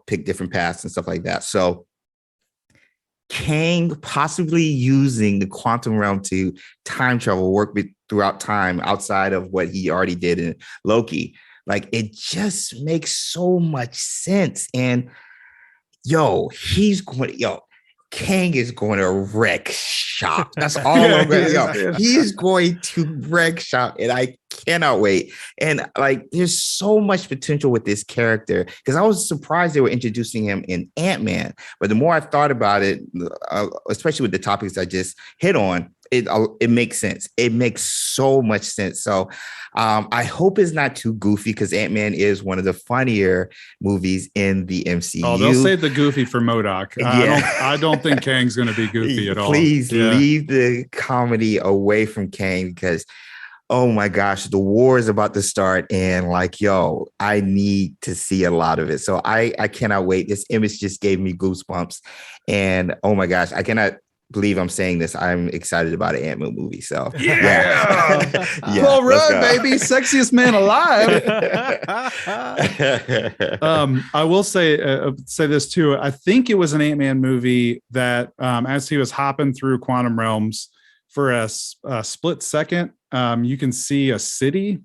picked different paths and stuff like that. So Kang possibly using the quantum realm to time travel, work throughout time outside of what he already did in Loki. Like it just makes so much sense. And he's going, Kang is going to wreck shop. That's all I'm going to He is going to wreck shop, and I cannot wait. And like, there's so much potential with this character because I was surprised they were introducing him in Ant-Man. But the more I thought about it, especially with the topics I just hit on, it makes sense. It makes so much sense. So I hope it's not too goofy because Ant-Man is one of the funnier movies in the MCU. Oh, they'll save the goofy for MODOK. I don't think Kang's going to be goofy at all. Please leave the comedy away from Kang because, oh my gosh, the war is about to start. And like, I need to see a lot of it. So I cannot wait. This image just gave me goosebumps. And oh my gosh, I cannot believe I'm saying this. I'm excited about an Ant-Man movie. So Paul Rudd, baby, sexiest man alive. I will say this too. I think it was an Ant-Man movie that as he was hopping through quantum realms for a split second, you can see a city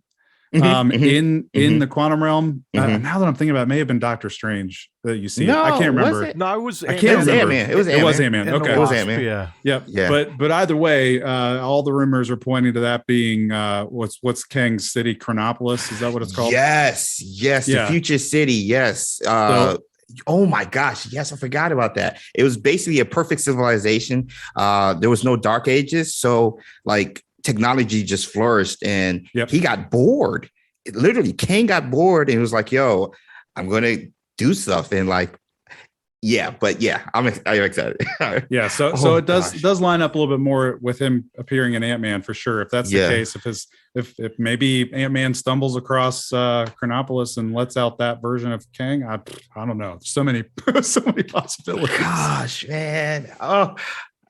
in the quantum realm. Now that I'm thinking about it, may have been Doctor Strange that you see. I can't remember. No, it was. I can't remember. Ant-Man. It was Ant-Man. Okay, it was Ant-Man. Yeah. But either way, all the rumors are pointing to that being what's Kang's city, Chronopolis. Is that what it's called? Yes. The future city. Yes. Oh my gosh. Yes, I forgot about that. It was basically a perfect civilization. There was no dark ages. So like technology just flourished and he got bored. Literally, Kang got bored and was like, I'm going to do stuff. And like, I'm excited. So it does line up a little bit more with him appearing in Ant-Man for sure. If that's the case, if maybe Ant-Man stumbles across Chronopolis and lets out that version of Kang, I don't know. So many possibilities. Gosh, man. Oh,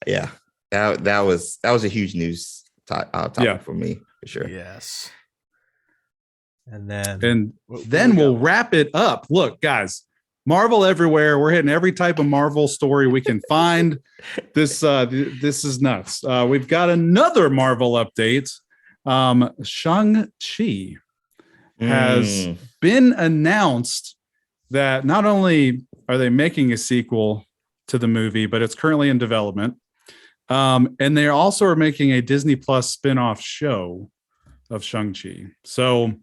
yeah. That was a huge news topic for me for sure. Yes. And then we'll wrap it up. Look, guys. Marvel everywhere. We're hitting every type of Marvel story we can find. This is nuts. We've got another Marvel update. Shang-Chi has been announced that not only are they making a sequel to the movie, but it's currently in development. And they also are making a Disney Plus spin-off show of Shang-Chi. So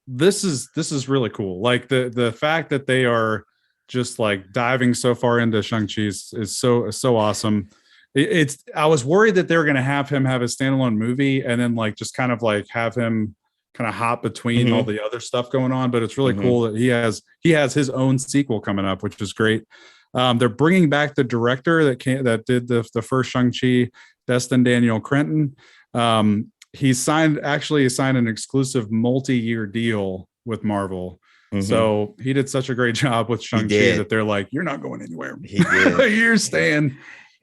this is really cool. Like the fact that they are just like diving so far into Shang-Chi is so awesome. I was worried that they were going to have him have a standalone movie and then like just kind of like have him kind of hop between all the other stuff going on. But it's really cool that he has his own sequel coming up, which is great. They're bringing back the director that did the first Shang-Chi, Destin Daniel Cretton. He signed an exclusive multi-year deal with Marvel. So he did such a great job with Shang-Chi that they're like, you're not going anywhere. He did. You're staying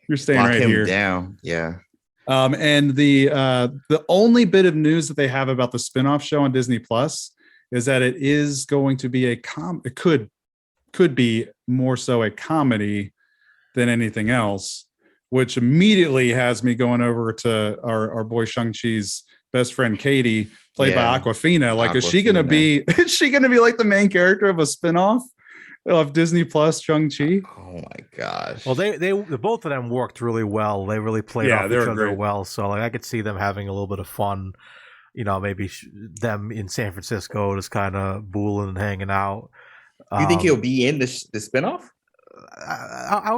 Lock right him here. Down. Yeah. And the only bit of news that they have about the spinoff show on Disney Plus is that it is going to be it could be more so a comedy than anything else, which immediately has me going over to our boy Shang-Chi's best friend Katie, played by Awkwafina. Like, is she gonna be like the main character of a spinoff of Disney Plus Shang-Chi? Oh my gosh. Well, they both of them worked really well. They really played off each other well. So like I could see them having a little bit of fun. Maybe them in San Francisco just kind of booling and hanging out. You think he'll be in the spinoff? I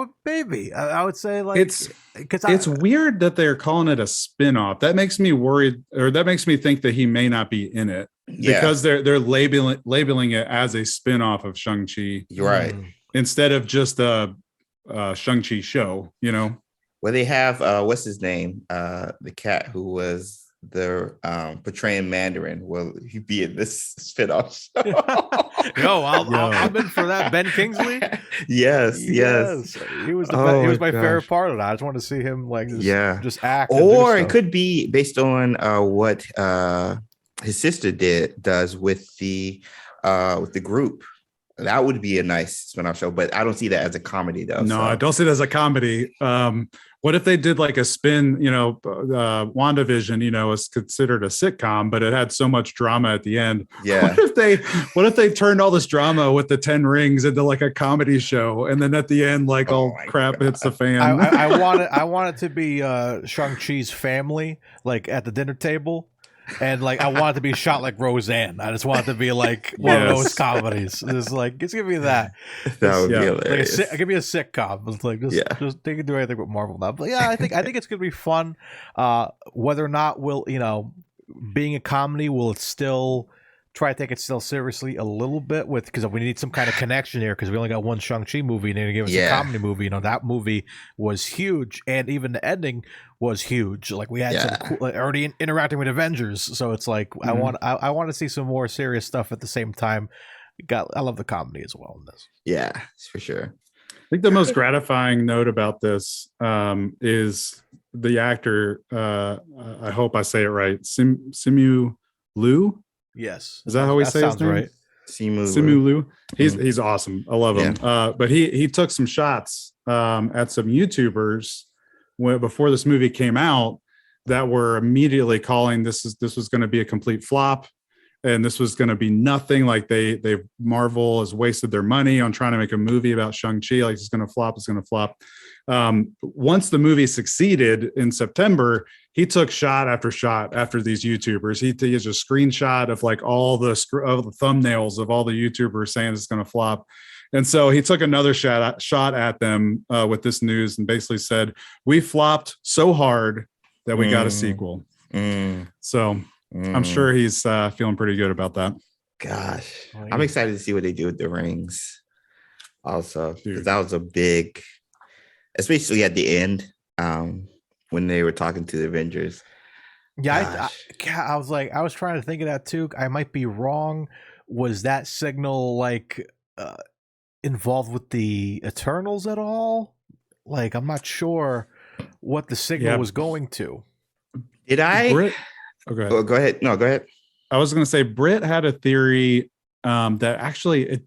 would say like it's weird that they're calling it a spinoff. That makes me worried, or that makes me think that he may not be in it because they're labeling it as a spinoff of Shang-Chi. You're right. Instead of just a Shang-Chi show, Well, they have what's his name? The cat who was the portraying Mandarin. Will he be in this spinoff show? I'm in for that. Ben Kingsley. Yes. He was he was my favorite part of that. I just wanted to see him like just act. Or it could be based on what his sister does with the group. That would be a nice spinoff show, but I don't see that as a comedy though. No, I don't see it as a comedy. What if they did like a spin, WandaVision, was considered a sitcom, but it had so much drama at the end. Yeah. What if they turned all this drama with the 10 rings into like a comedy show, and then at the end, like crap hits the fan? I want it to be Shang-Chi's family, like at the dinner table. And like I want it to be shot like Roseanne. I just want it to be like one of those comedies. It's like it's gonna be that. That would be hilarious. Like give me a sitcom. It's like just they can do anything with Marvel now. But yeah, I think it's gonna be fun. Whether or not being a comedy, will it still try to take it still seriously a little bit because we need some kind of connection here because we only got one Shang-Chi movie and they're gonna give us a comedy movie. That movie was huge, and even the ending was huge. Like we had some cool, already interacting with Avengers, so it's like I want to see some more serious stuff at the same time. I love the comedy as well in this. Yeah, for sure. I think the most gratifying note about this is the actor. I hope I say it right. Simu Liu. Yes. Is that how we say his name? Right. Simu Liu. He's awesome. I love him. But he took some shots at some YouTubers before this movie came out that were immediately calling this was going to be a complete flop, and this was going to be nothing. Like Marvel has wasted their money on trying to make a movie about Shang-Chi. Like it's going to flop. It's going to flop. Once the movie succeeded in September, he took shot after these YouTubers. He has a screenshot of like all the thumbnails of all the YouTubers saying it's going to flop. And so he took another shot at them with this news and basically said, we flopped so hard that we got a sequel. So I'm sure he's feeling pretty good about that. Gosh, I'm excited to see what they do with the rings. Also, because that was a big, especially at the end when they were talking to the Avengers. Yeah, I was trying to think of that too. I might be wrong. Was that signal like involved with the Eternals at all? Like, I'm not sure what the signal was going to. Did I? Brit? Okay. Oh, go ahead. No, go ahead. I was going to say Britt had a theory that actually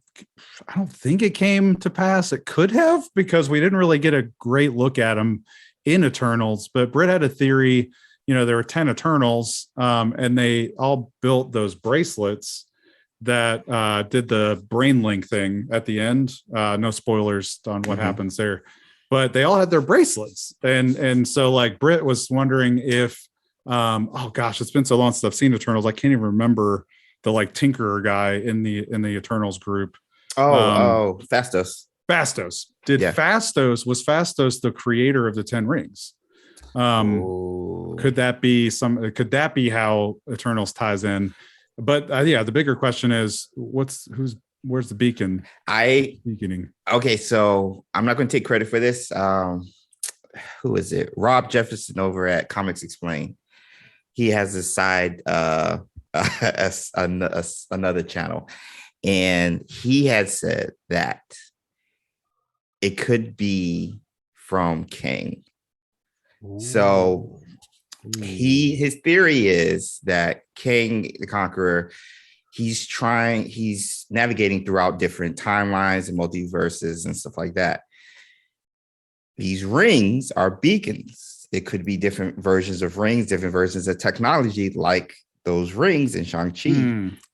I don't think it came to pass. It could have, because we didn't really get a great look at him in Eternals. But Britt had a theory. There were 10 Eternals, and they all built those bracelets that did the brain link thing at the end. No spoilers on what happens there, but they all had their bracelets, and so like Britt was wondering if oh gosh, it's been so long since I've seen Eternals, I can't even remember the like Tinkerer guy in the Eternals group. Fastos. Was Fastos the creator of the 10 rings? Could that be how Eternals ties in? But the bigger question is, where's the beacon? Beaconing. Okay, so I'm not going to take credit for this. Who is it? Rob Jefferson over at Comics Explain. He has a side, another channel, and he had said that it could be from King. Ooh. So his theory is that King the Conqueror, he's navigating throughout different timelines and multiverses and stuff like that. These rings are beacons. It could be different versions of rings, different versions of technology, like those rings in Shang-Chi,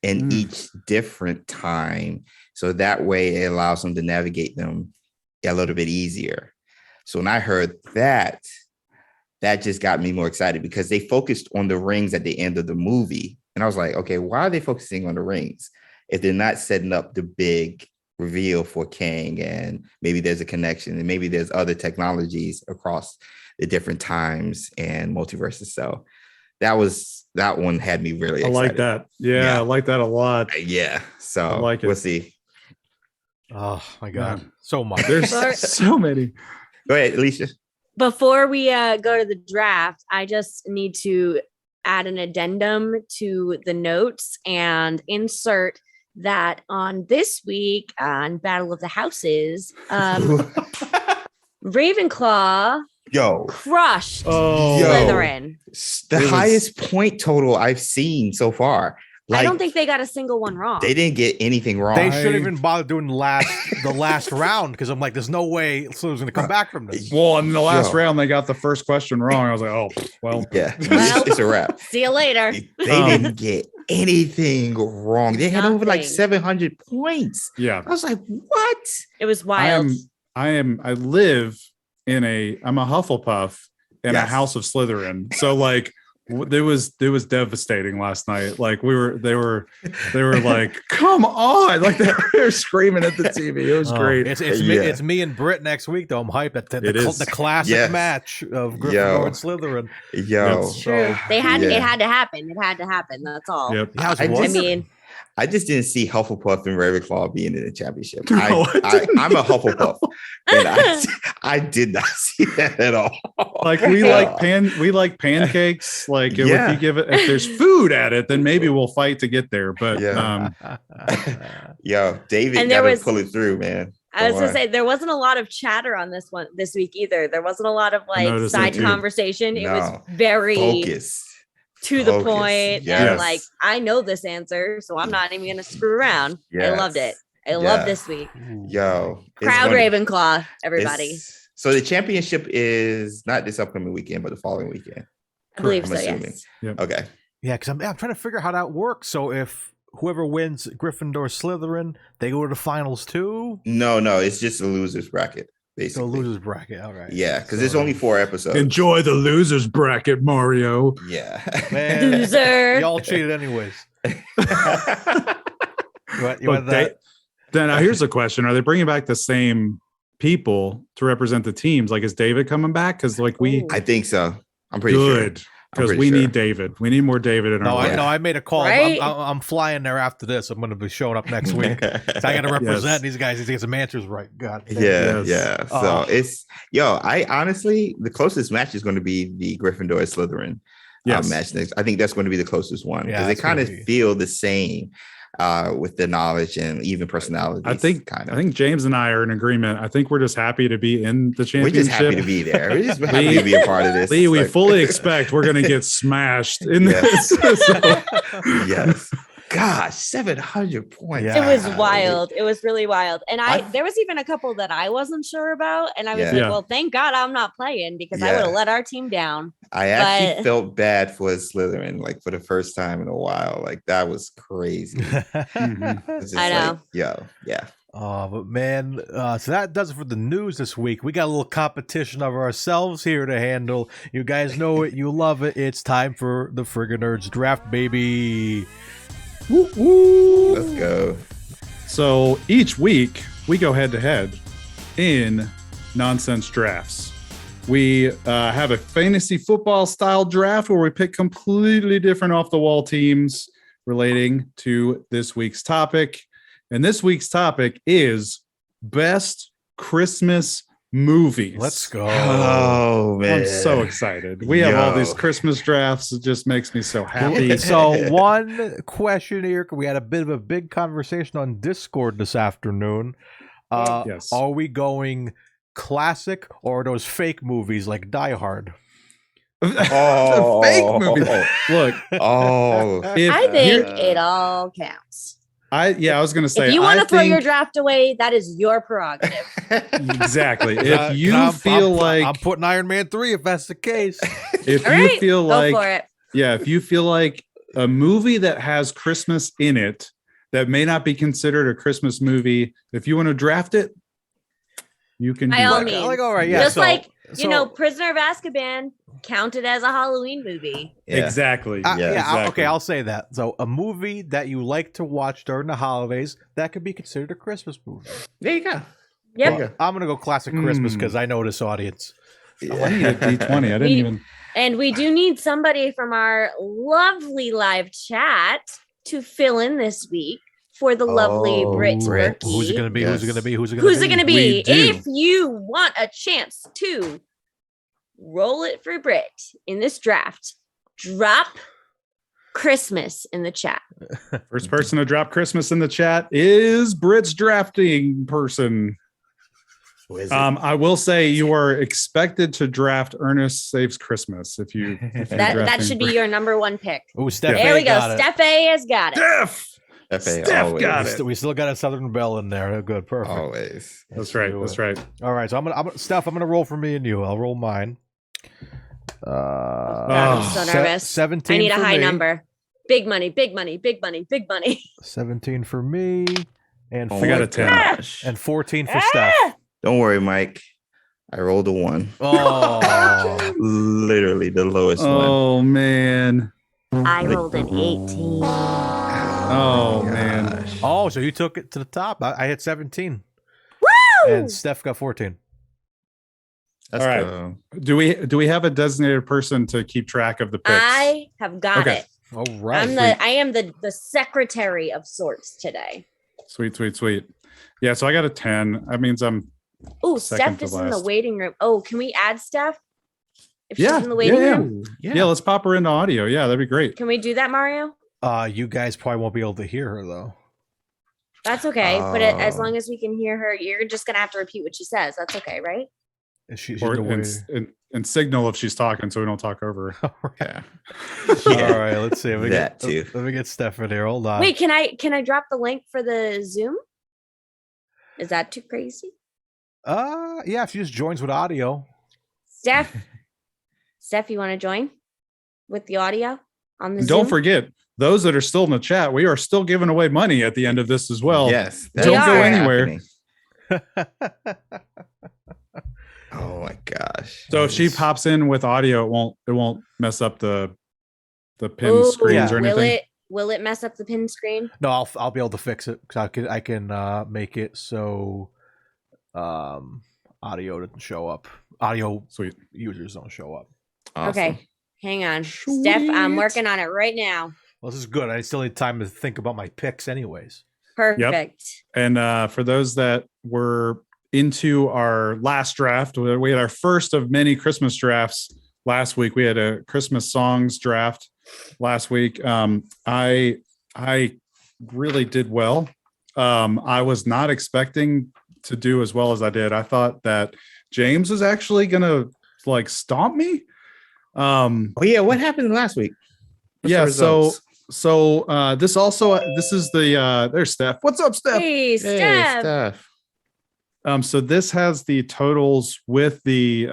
in each different time. So that way it allows them to navigate them a little bit easier. So when I heard that just got me more excited, because they focused on the rings at the end of the movie. And I was like, okay, why are they focusing on the rings if they're not setting up the big reveal for Kang, and maybe there's a connection and maybe there's other technologies across the different times and multiverses. So that one had me really excited. I like that. Yeah, I like that a lot. Yeah. So I like it. We'll see. Oh my God. So much. There's so many. Go ahead, Alicia. Before we go to the draft, I just need to add an addendum to the notes and insert that on this week on Battle of the Houses, Ravenclaw crushed Slytherin. The highest point total I've seen so far. Like, I don't think they got a single one wrong. They didn't get anything wrong. They shouldn't even bother doing the last round because I'm like, there's no way Slither's going to come back from this. Well, in the last round, they got the first question wrong. I was like, oh, well. Yeah, it's a wrap. See you later. They didn't get anything wrong. They had over like 700 points. Yeah. I was like, what? It was wild. I live in I'm a Hufflepuff in a house of Slytherin. So like, it was devastating last night. Like they were like, come on, like they were screaming at the TV. It was great. It's me and Britt next week though. I'm hyped at the classic match of Gryffindor and Slytherin. It's true. It had to happen. It had to happen. That's all. Yep. I just didn't see Hufflepuff and Ravenclaw being in the championship. I'm a Hufflepuff, and I did not see that at all. Like we like pancakes. Like if there's food at it, then maybe we'll fight to get there. But David got to pull it through, man. I was gonna say there wasn't a lot of chatter on this week either. There wasn't a lot of like side conversation. It was very focused. To the point, and like I know this answer, so I'm not even gonna screw around. I loved it. I love this week. Proud Ravenclaw, everybody. So the championship is not this upcoming weekend, but the following weekend. I believe so. Yes. Yep. Okay. Yeah, because I'm trying to figure out how that works. So if whoever wins Gryffindor, Slytherin, they go to the finals too. No, it's just a losers bracket. Basically. The losers bracket, all right. Yeah, because there's only 4 episodes. Enjoy the losers bracket, Mario. Yeah. Man, loser. Y'all cheated anyways. Then here's a question. Are they bringing back the same people to represent the teams? Like, is David coming back? Because I think so. I'm pretty sure. Because we need David. We need more David in our life. I made a call. Right? I'm flying there after this. I'm going to be showing up next week. So I got to represent these guys to get some answers right. God. Yeah. So I honestly, the closest match is going to be the Gryffindor Slytherin match next. I think that's going to be the closest one because they kind of feel the same with the knowledge and even personalities. I think James and I are in agreement. I think we're just happy to be in the championship. We're just happy to be there. We're just happy to be a part of this. Lee, we fully expect we're going to get smashed in this. Yes. Gosh, 700 points. Yeah. It was wild. It was really wild. And there was even a couple that I wasn't sure about. And I was like, well, thank God I'm not playing because I would have let our team down. I actually felt bad for Slytherin, like for the first time in a while. Like that was crazy. I know. Yeah. Oh, but man, so that does it for the news this week. We got a little competition of ourselves here to handle. You guys know it. You love it. It's time for the Friggin Nerds draft, baby. Woo, woo. Let's go. So each week we go head to head in nonsense drafts. We have a fantasy football style draft where we pick completely different off the wall teams relating to this week's topic. And this week's topic is best Christmas movies. Let's go. Oh, man. I'm so excited. We have all these Christmas drafts. It just makes me so happy. So one question here, we had a bit of a big conversation on Discord this afternoon. Yes. Are we going classic or those fake movies like Die Hard? The fake movies. Look. I think it all counts. I was going to say, if you want to throw your draft away, that is your prerogative. Exactly. If you feel like I'm putting Iron Man 3, if that's the case. If you feel like, if you feel like a movie that has Christmas in it that may not be considered a Christmas movie, if you want to draft it, you can. By all means. Like, all right, yeah. Just Prisoner of Azkaban counted as a Halloween movie. Yeah. Exactly. Exactly. Okay, I'll say that. So a movie that you like to watch during the holidays, that could be considered a Christmas movie. There you go. Yep. Well, I'm going to go classic Christmas because I know this audience. I need a D20. I didn't even. And we do need somebody from our lovely live chat to fill in this week for the lovely Brit. Who's it going to be? Who's it going to be? If you want a chance to roll it for Brit in this draft, drop Christmas in the chat. First person to drop Christmas in the chat is Brit's drafting person. I will say you are expected to draft Ernest Saves Christmas if you. That should be your number one pick. Oh, Steph. There we go. Steph A has got it. Steph got it. We still got a Southern Belle in there. Good, perfect. Always. That's right. That's right. All right, so Steph, I'm gonna roll for me and you. I'll roll mine. I'm so nervous. 17. I need a high me. number. Big money, big money, big money, big money. 17 for me, and I got a 10. And 14 for Steph. Don't worry, Mike. I rolled a 1. Oh, Literally the lowest one. Oh man. I rolled an 18. Oh man. Oh, so you took it to the top. I hit 17. Woo! And Steph got 14. That's all right. cool. Do we have a designated person to keep track of the picks? I have got it. All right. I am the secretary of sorts today. Sweet. Yeah, so I got a 10. That means I'm Oh, second Steph to is in the last. waiting room. Oh, can we add Steph? If she's in the waiting room? Yeah, let's pop her into audio. Yeah, that'd be great. Can we do that, Mario? You guys probably won't be able to hear her though. That's okay. But as long as we can hear her, you're just gonna have to repeat what she says. That's okay, right? Or and signal if she's talking so we don't talk over her. Yeah. All right, let's see. That too. Let me get Steph in here. Hold on. Wait, can I drop the link for the Zoom? Is that too crazy? Yeah, if she just joins with audio. Steph, you want to join with the audio on the And Zoom? don't forget, those that are still in the chat, we are still giving away money at the end of this as well. Yes. Don't go anywhere. Oh my gosh. So if she pops in with audio, it won't mess up the pin screens or anything. Will it mess up the pin screen? No, I'll be able to fix it because I can make it so audio doesn't show up. Audio Sweet users don't show up. Awesome. Okay, hang on, Steph. I'm working on it right now. Well, this is good. I still need time to think about my picks, anyways. Perfect. And for those that were into our last draft, we had our first of many Christmas drafts last week. We had a Christmas songs draft last week. I really did well. I was not expecting to do as well as I did. I thought that James was actually gonna like stomp me. What happened last week? This is the there's Steph. What's up, Steph? Hey, Steph. So this has the totals with the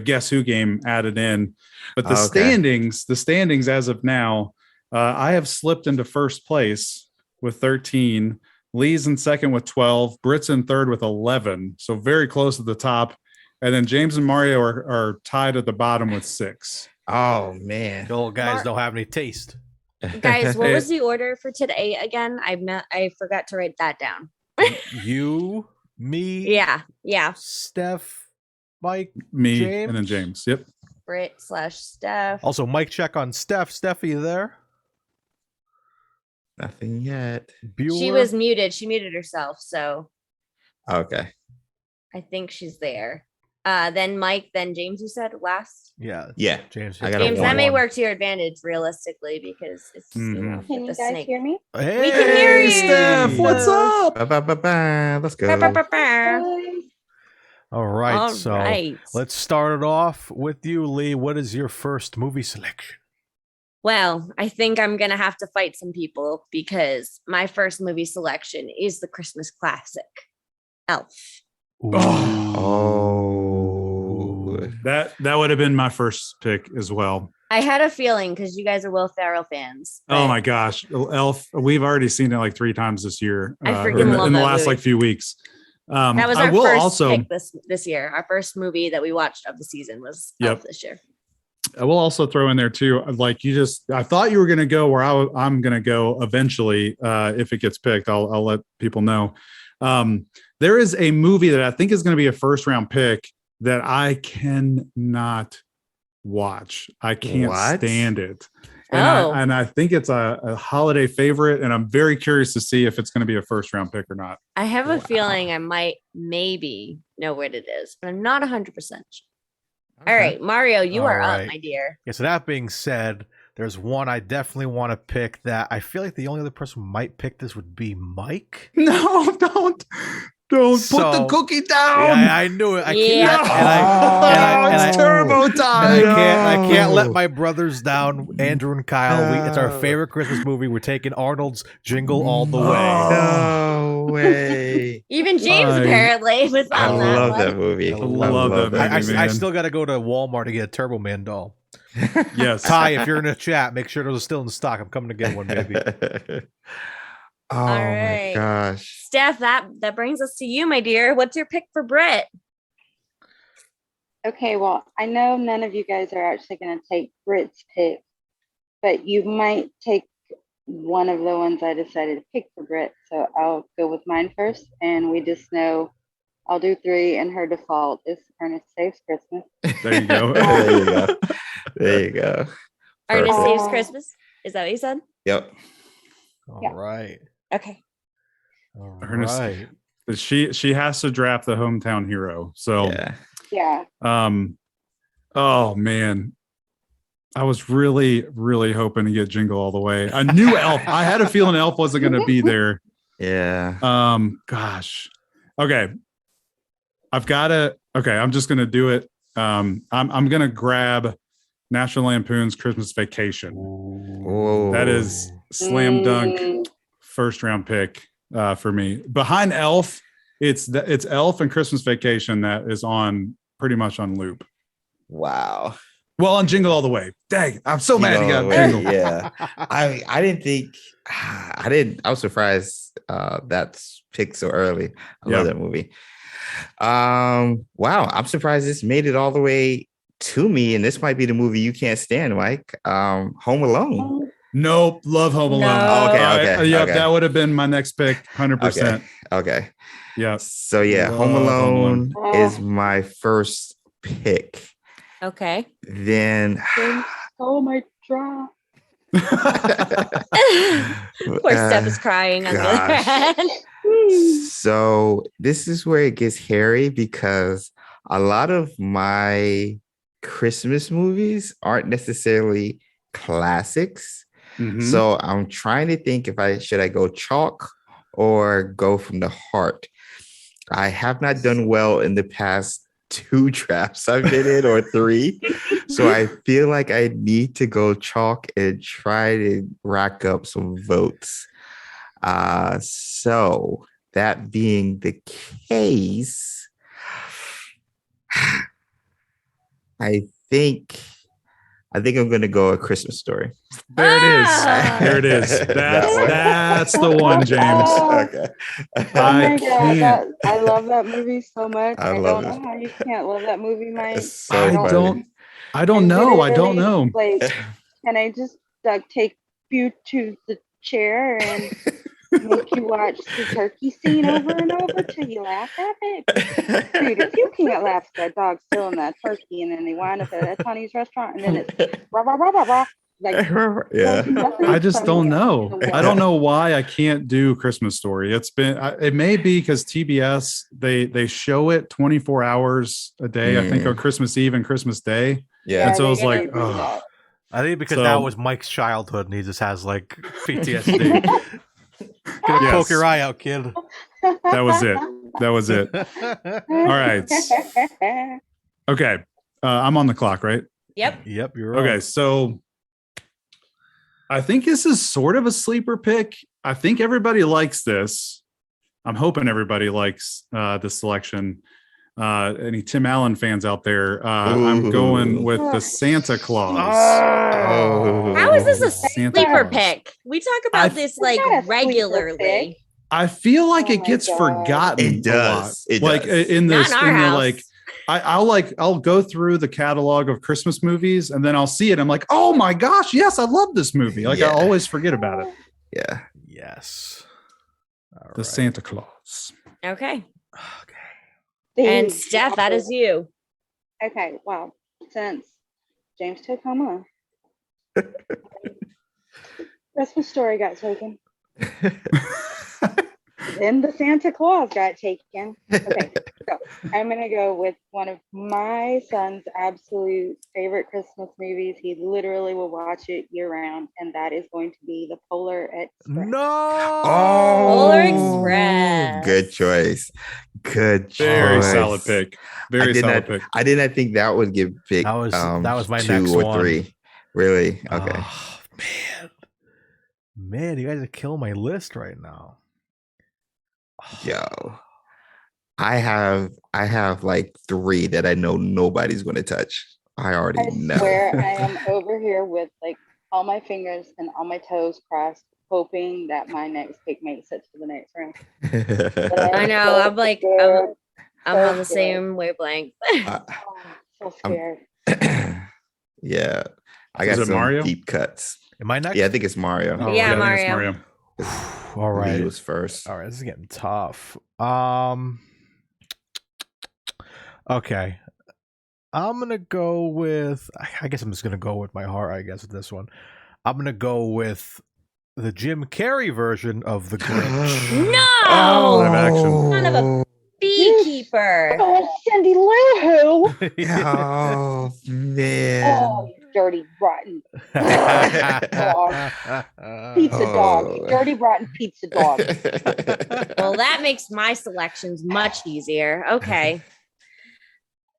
Guess Who game added in, but the standings as of now, I have slipped into first place with 13. Lee's in second with 12. Britt's in third with 11. So very close to the top. And then James and Mario are tied at the bottom with 6. Oh man. The old guys don't have any taste. Guys, what was the order for today again? I forgot to write that down. You, me, yeah. Steph, Mike, me, James. and then James. Yep. Britt/Steph. Also, Mike, check on Steph. Steph, are you there? Nothing yet. Bueller? She was muted. She muted herself, so Okay. I think she's there. Then Mike, then James, you said last? Yeah. James. James, that may work to your advantage realistically because it's Can you guys snake. hear me? Hey, We can hear you. Steph, what's up? Let's go. All right, All so right. let's start it off with you, Lee. What is your first movie selection? Well, I think I'm going to have to fight some people because my first movie selection is the Christmas classic, Elf. That would have been my first pick as well. I had a feeling because you guys are Will Ferrell fans. Oh my gosh, Elf! We've already seen it like 3 times this year. I freaking love in the that last movie. like few weeks. That was I our will first also pick this year. Our first movie that we watched of the season was Elf this year. I will also throw in there too. Like I thought you were going to go where I'm going to go eventually. If it gets picked, I'll let people know. There is a movie that I think is going to be a first round pick that I cannot watch. I can't stand it. And I think it's a holiday favorite, and I'm very curious to see if it's going to be a first round pick or not. I have a feeling I might maybe know what it is, but I'm not 100% sure. All right, Mario, you are up, my dear. Yeah, so that being said, there's one I definitely want to pick that I feel like the only other person who might pick this would be Mike. No, don't. Don't put the cookie down. Yeah, I knew it. I Yeah. It's turbo time. I can't let my brothers down, Andrew and Kyle. It's our favorite Christmas movie. We're taking Arnold's Jingle All the Way. No way. Even James apparently was I on that love one. that movie. I love that movie, I man. still got to go to Walmart to get a Turbo Man doll. Yes. Ty, if you're in the chat, make sure those are still in stock. I'm coming to get one, maybe. Oh All right. my gosh. Steph, that brings us to you, my dear. What's your pick for Brit? Okay, well, I know none of you guys are actually going to take Brit's pick, but you might take one of the ones I decided to pick for Brit. So I'll go with mine first, and we just know I'll do 3, and her default is Ernest Saves Christmas. There you go. There you go. There you go. Ernest Perfect. Saves Christmas? Is that what you said? Yep. All right. Okay. All Ernest- right. She has to draft the hometown hero. So Yeah. Oh man. I was really, really hoping to get Jingle All the Way. I knew Elf. I had a feeling Elf wasn't going to be there. Yeah. Gosh. Okay. I'm just going to do it. I'm going to grab National Lampoon's Christmas Vacation. Whoa. That is slam dunk first round pick for me. Behind Elf, it's Elf and Christmas Vacation that is on pretty much on loop. Wow. Well, on Jingle All the Way. Dang, I'm so mad you got Jingle. Yeah. I didn't think I was surprised that's picked so early. I love that movie. Wow, I'm surprised this made it all the way to me, and this might be the movie you can't stand, Mike. Home Alone. Nope, love Home Alone. No. Okay. That would have been my next pick, 100%. Okay. Yeah. So yeah, Love Home Alone Home Alone. is my first pick. Okay. Then Oh my drop. Poor Steph is crying on the other gosh. hand. So this is where it gets hairy because a lot of my Christmas movies aren't necessarily classics. Mhm. So I'm trying to think if should I go chalk or go from the heart. I have not done well in the past 2 drafts I've been in or 3. So I feel like I need to go chalk and try to rack up some votes. So that being the case, I think I'm going to go A Christmas Story. There it is. Ah. There it is. That's the one, James. Okay. Oh my God, can't. I love that movie so much. I I love don't it. know how you can't love that movie, Mike. It's so I funny. don't know. I don't know. Like, can I just take you to the chair and make you watch the turkey scene over and over till you laugh at it? Dude, if you can't laugh at that dog still in that turkey and then they wind up at Tony's restaurant and then it's rah, rah, rah, rah, rah. Like, Yeah. I just don't know. I don't know why I can't do Christmas Story. It's been, it may be because TBS, they show it 24 hours a day, I think, on Christmas Eve and Christmas Day. Yeah. And so they it's like, do that. I think because So- that was Mike's childhood and he just has like PTSD. Gonna Yes. poke your eye out, kid. That was it. That was it. All right. Okay. I'm on the clock, right? Yep. Yep, you're right. Okay. So I think this is sort of a sleeper pick. I think everybody likes this. I'm hoping everybody likes this selection. Any Tim Allen fans out there? I'm going with the Santa Claus. Oh. How is this a Santa sleeper Claus. pick? We talk about this like not a sleeper regularly. pick. I feel like Oh it my gets God. forgotten. It does. A lot. It like does. in this, Not in our in the house. like. I'll go through the catalog of Christmas movies and then I'll see it. I'm like, oh my gosh, yes, I love this movie. Like Yeah. I always forget about it. Yeah. Yes. All The right. Santa Claus. Okay. Okay. And Steph, that is you. Okay, well, since James took Home Alone, Christmas Story got taken. Then the Santa Claus got taken. Okay, so I'm gonna go with one of my son's absolute favorite Christmas movies. He literally will watch it year round, and that is going to be The Polar Express. No. Polar Express. Good choice. Good choice. Very solid pick. Very solid pick. I did not think that would get picked. That was my 2 next or one. 3. Really? Okay. Oh, man, you guys are killing my list right now. Yo, I have like 3 that I know nobody's going to touch. I already know. I swear I am over here with like all my fingers and all my toes crossed, hoping that my next pick makes it to the next round. I know. I'm like, I'm on the same wavelength. So scared. Yeah, I got some Mario? deep cuts. Am I next? Yeah, I think it's Mario. Oh, Yeah, I think it's Mario. All right. He was first. All right, this is getting tough. Okay. I'm gonna go with. I guess I'm just gonna go with my heart. I guess with this one, I'm gonna go with the Jim Carrey version of The Grinch. No, Live action. son of a beekeeper. Oh, Cindy Lou Who. Oh man. Oh, you dirty rotten pizza dog. You dirty rotten pizza dog. Well, that makes my selections much easier. Okay.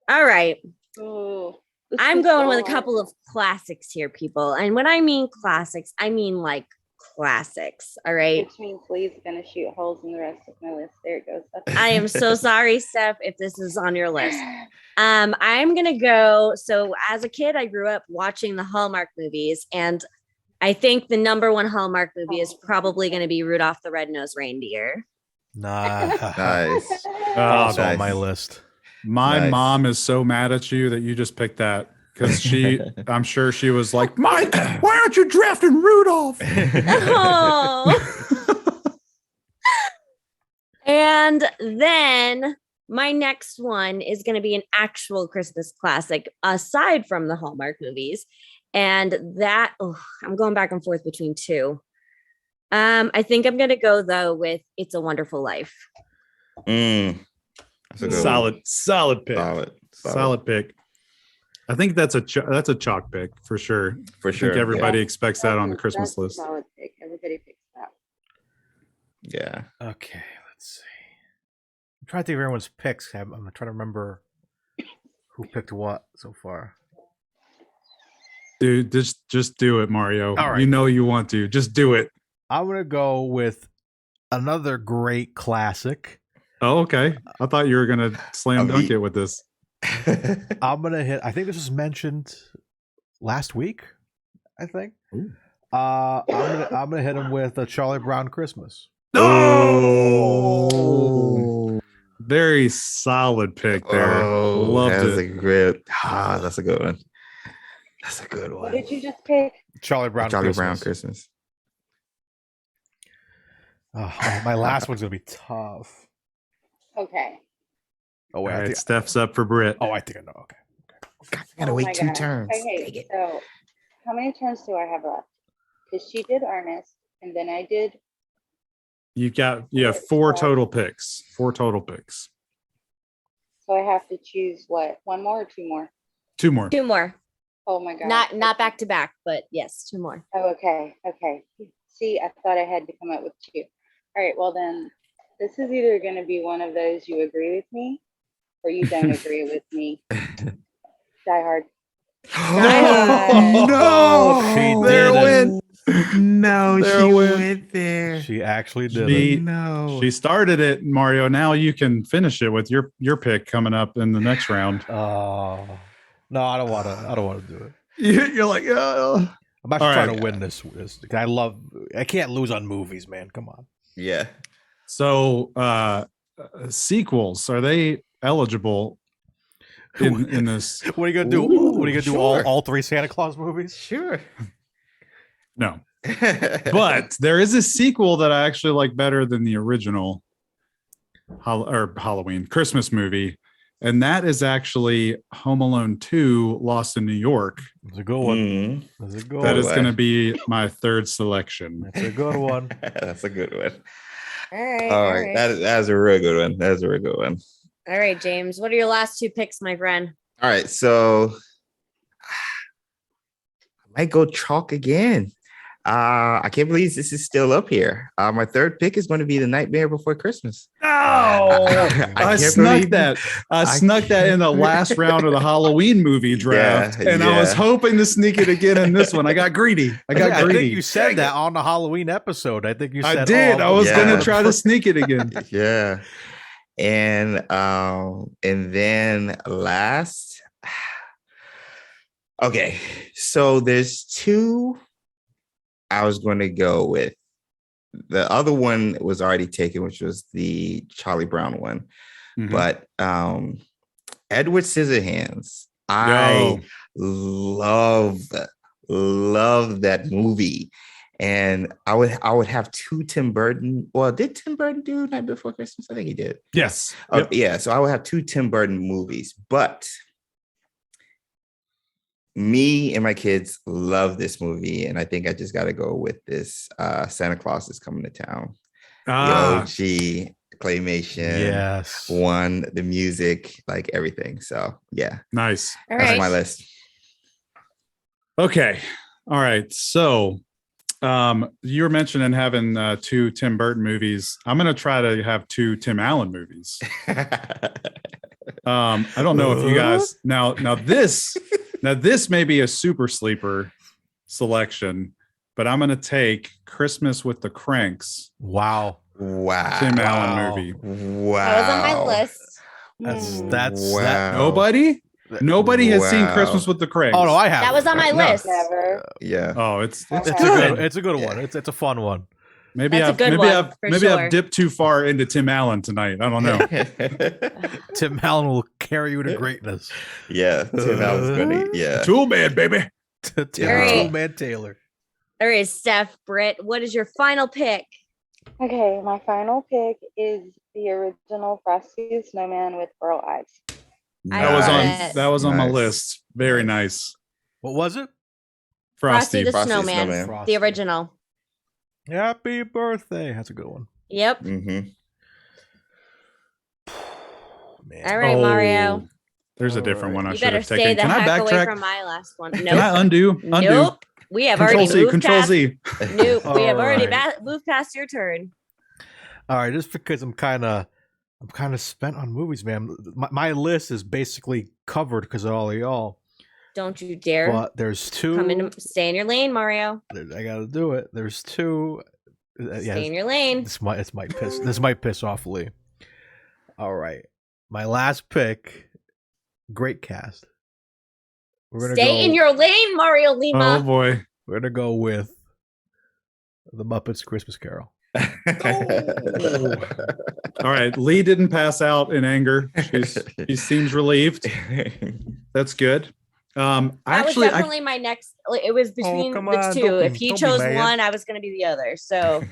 All right. Ooh, I'm going with a couple of classics here, people. And when I mean classics, I mean like classics. All right. Which means Lee's gonna shoot holes in the rest of my list. There it goes. I am so sorry, Steph, if this is on your list. I'm gonna go. So as a kid, I grew up watching the Hallmark movies, and I think the number one Hallmark movie is probably going to be Rudolph the Red-Nosed Reindeer. Nice. Also on my list. My mom is so mad at you that you just picked that because I'm sure she was like, Mike, why aren't you drafting Rudolph? Oh. And then my next one is going to be an actual Christmas classic aside from the Hallmark movies. And that, I'm going back and forth between 2. I think I'm going to go though with It's a Wonderful Life. That's a good Solid pick. Solid Pick. I think that's a chalk pick for sure. For sure. I think everybody expects that on the Christmas list. Solid pick. Everybody picks that. Yeah. Okay, let's see. I'm trying to think of everyone's picks. I'm trying to remember who picked what so far. Dude, just do it, Mario. All right. You know you want to. Just do it. I'm gonna go with another great classic. Oh, okay. I thought you were gonna slam dunk it with this. I'm gonna hit. I think this was mentioned last week. I think. Ooh. I'm gonna hit him with a Charlie Brown Christmas. Oh, very solid pick there. Loved that's it. That's a good one. That's a good one. What did you just pick? Charlie Brown Christmas. Oh, my last one's gonna be tough. Okay. Oh wait, All right, Steph's up for Brit. Oh, I think I know. Okay. I gotta wait 2 God. turns. Okay, so how many turns do I have left? Because she did Ernest, and then I did. You have 4 total picks. 4 total picks. So I have to choose what? 1 more or 2 more? 2 more. 2 more. Oh my God. Not back to back, but yes, 2 more. Oh, okay. See, I thought I had to come up with 2. All right. Well, then this is either going to be one of those you agree with me or you don't agree with me. Die Hard. Oh, no. She There did went. No, she went there. She actually did it. No. She started it, Mario. Now you can finish it with your pick coming up in the next round. Oh no, I don't want to do it. You're like, oh. I'm actually trying to win this. I can't lose on movies, man. Come on. Yeah. So sequels, are they eligible in this? What are you gonna do? What are you gonna do? All 3 Santa Claus movies? Sure. No. But there is a sequel that I actually like better than the original Halloween Christmas movie. And that is actually Home Alone 2 Lost in New York. It's a good one. That is going to be my 3rd selection. That's a good one. That's a good one. All right. All right. That's a real good one. That's a real good one. All right, James. What are your last 2 picks, my friend? All right, so I might go chalk again. I can't believe this is still up here. My third pick is going to be The Nightmare Before Christmas. I snuck that. I snuck that in the last round of the Halloween movie draft, and I was hoping to sneak it again in this one. I got greedy. I think you said that on the Halloween episode. I think you said I did. I was going to try to sneak it again. Yeah. And then last, okay, so there's 2 I was going to go with. The other one was already taken, which was the Charlie Brown one. Mm-hmm. But Edward Scissorhands, I love that movie. And I would have 2 Tim Burton. Well, did Tim Burton do Night Before Christmas? I think he did. Yes. Yep. Yeah. So I would have 2 Tim Burton movies, but me and my kids love this movie, and I think I just got to go with this. Santa Claus is Coming to Town. The OG claymation. Yes. One, the music, like everything. So yeah. Nice. That's my list. Okay. All right. So you were mentioning having 2 Tim Burton movies. I'm going to try to have 2 Tim Allen movies. I don't know if you guys now this may be a super sleeper selection, but I'm going to take Christmas with the Cranks. Wow. Tim Allen movie. Wow. That was on my list. That's Nobody has seen Christmas with the Cranks. Oh no, I have. That was on my list. Never. Yeah. Oh, it's good. It's a good one. It's a fun one. Maybe I've dipped too far into Tim Allen tonight. I don't know. Tim Allen will carry you to greatness. Yeah, Tim Allen's gonna. Yeah, Tool Man, baby. Tool Man Taylor. All right, Steph, Britt, what is your final pick? Okay, my final pick is the original Frosty the Snowman with pearl eyes. That was on my list. Very nice. What was it? Frosty the Snowman. The original. Happy birthday. That's a good one. Yep. Mm-hmm. All right, Mario. There's a different one I you should have taken. Stay the Can I heck away backtrack from my last one? Nope. Can I undo? Nope. We have already moved past. Nope. We have already moved past your turn. All right, just because I'm kind of spent on movies, man. My list is basically covered because of all of y'all. Don't you dare! But there's 2. Stay in your lane, Mario. I got to do it. There's 2. Stay in your lane. This might piss off Lee. All right, my last pick. Great cast. We're gonna stay in your lane, Mario Lima. Oh boy, we're gonna go with The Muppets Christmas Carol. All right, Lee didn't pass out in anger. She seems relieved. That's good. That was definitely my next. It was between the 2. If he chose one, I was going to be the other. So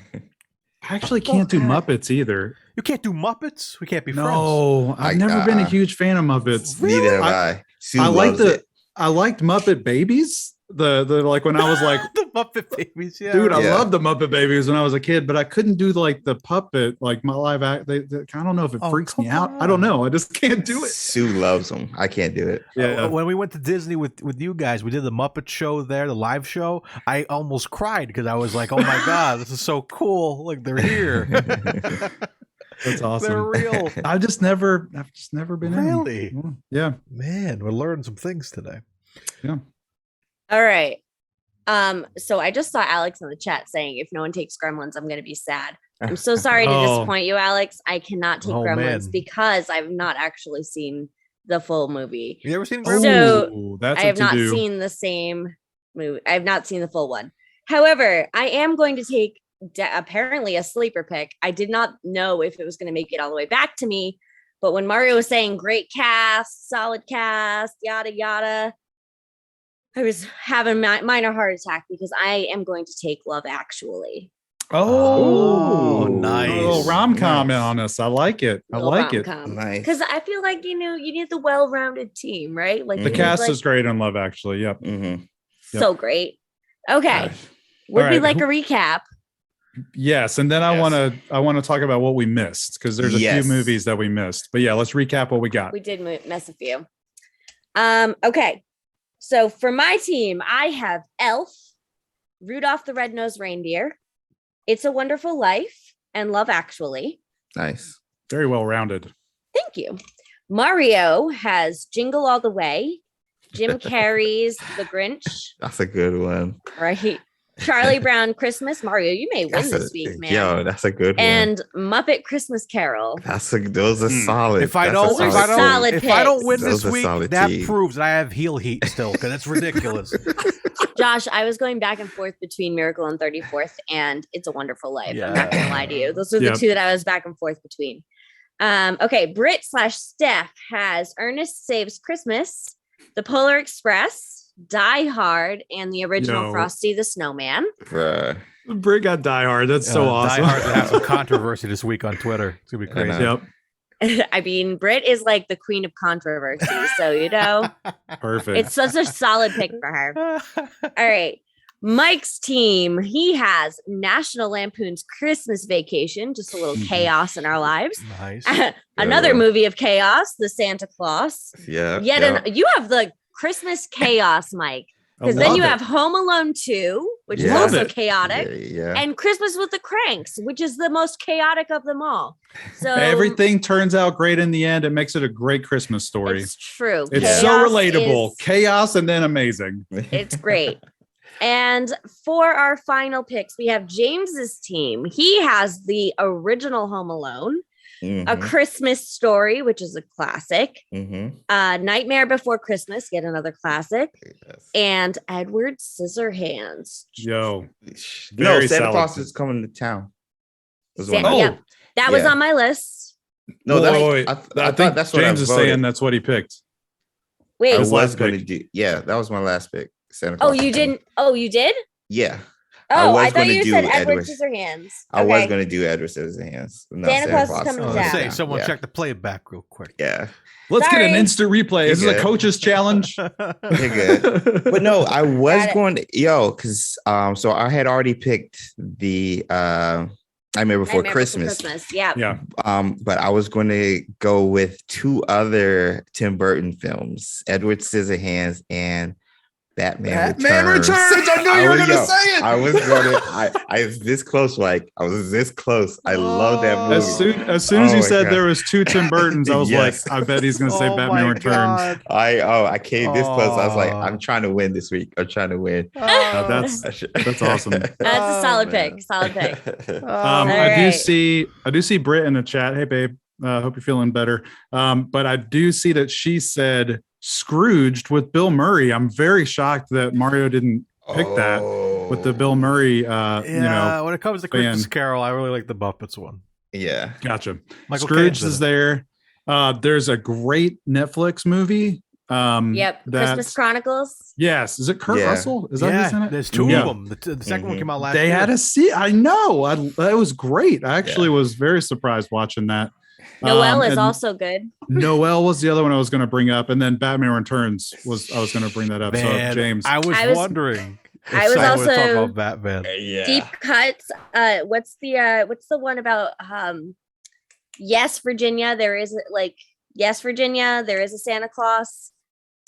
I actually can't do Muppets either. You can't do Muppets? We can't be friends. No, I've never been a huge fan of Muppets. Neither have I. I liked Muppet Babies. The like when I was like the Muppet Babies, yeah. Dude, I loved the Muppet Babies when I was a kid, but I couldn't do like the puppet, like my live act. I don't know if it freaks me out. I don't know. I just can't do it. Sue loves them. I can't do it. Yeah. When we went to Disney with you guys, we did the Muppet show there, the live show. I almost cried because I was like, "Oh my god, this is so cool! Like they're here." That's awesome. They're real. I've just never been really. In. Yeah, man, we're learning some things today. Yeah. All right. So I just saw Alex in the chat saying, if no one takes Gremlins, I'm going to be sad. I'm so sorry to disappoint you, Alex. I cannot take Gremlins because I've not actually seen the full movie. You ever seen Gremlins? So I have not seen the same movie. I have not seen the full one. However, I am going to take apparently a sleeper pick. I did not know if it was going to make it all the way back to me. But when Mario was saying great cast, solid cast, yada, yada, I was having a minor heart attack because I am going to take Love Actually. Oh, nice. A little rom-com on us. I like it. I like it. Nice. Because I feel like, you need the well-rounded team, right? Like the cast is great on Love Actually. Yep. Mm-hmm. So great. Okay. Would we like a recap? Yes, and then I want to talk about what we missed because there's a few movies that we missed. But yeah, let's recap what we got. We did miss a few. Okay, so for my team, I have Elf, Rudolph the Red-Nosed Reindeer, It's a Wonderful Life, and Love Actually. Nice. Very well rounded. Thank you. Mario has Jingle All the Way, Jim Carrey's The Grinch. That's a good one. Right. Charlie Brown Christmas. Mario, you may win this week, man. Yo, that's a good one. And Muppet Christmas Carol. Those are solid. If I don't win this week, that proves that I have heel heat still because it's ridiculous. Josh, I was going back and forth between Miracle on 34th and It's a Wonderful Life. Yeah. I'm not gonna lie to you. Those are the two that I was back and forth between. Okay, Brit/Steph has Ernest Saves Christmas, The Polar Express, Die Hard, and the original Frosty the Snowman. Brit got Die Hard. That's so awesome. Die Hard's gonna have some controversy this week on Twitter. It's gonna be crazy. Yep. I mean, Brit is like the queen of controversy, so Perfect. It's such a solid pick for her. All right. Mike's team, he has National Lampoon's Christmas Vacation, just a little chaos in our lives. Nice. Another movie of chaos, The Santa Claus. Yeah. You have the Christmas chaos, Mike. Because then you have Home Alone 2, which is also chaotic, and Christmas with the Cranks, which is the most chaotic of them all. So everything turns out great in the end. It makes it a great Christmas story. It's true. It's so relatable. Chaos and then amazing. It's great. And for our final picks, we have James's team. He has the original Home Alone, A Christmas Story, which is a classic, Nightmare Before Christmas, yet another classic, and Edward Scissorhands. Yo, Santa Claus is coming to town. That was on my list. No, I think that's what James is saying. That's what he picked. Wait, I was going to do. Yeah, that was my last pick. Santa Claus. Oh, you didn't? Oh, you did? Yeah. Oh, I thought you said Edward Scissorhands. I was going to do Edward Scissorhands. Santa Claus is coming down. Someone check the playback real quick. Yeah. Let's get an instant replay. This is a coach's challenge. You're good. But no, I was going to, because so I had already picked the Nightmare Before Christmas. Yeah. But I was going to go with two other Tim Burton films, Edward Scissorhands and Batman Returns. I knew you were going to say it. I was this close, Mike. I was this close. I love that movie. As soon as you said there was two Tim Burtons, I was like, I bet he's going to say Batman Returns. I came this close. I was like, I'm trying to win this week. I'm trying to win. That's awesome. That's a solid pick. Solid pick. I do see Britt in the chat. Hey, babe. Hope you're feeling better. But I do see that she said Scrooged with Bill Murray. I'm very shocked that Mario didn't pick that with the Bill Murray. When it comes to Christmas Carol, I really like the Muppets one. Yeah, gotcha. Scrooge is there. There's a great Netflix movie. Christmas Chronicles. Yes, is it Kurt Russell? Is that who's in it? There's two of them. The second one came out last year. They had a seat. I know. That was great. I actually was very surprised watching that. Noelle is also good. Noelle was the other one I was going to bring up, and then Batman Returns I was going to bring that up. Man, so James, I was wondering. I was also talk about Batman. Deep Cuts. What's the one about? Yes, Virginia. There is Yes, Virginia. There is a Santa Claus.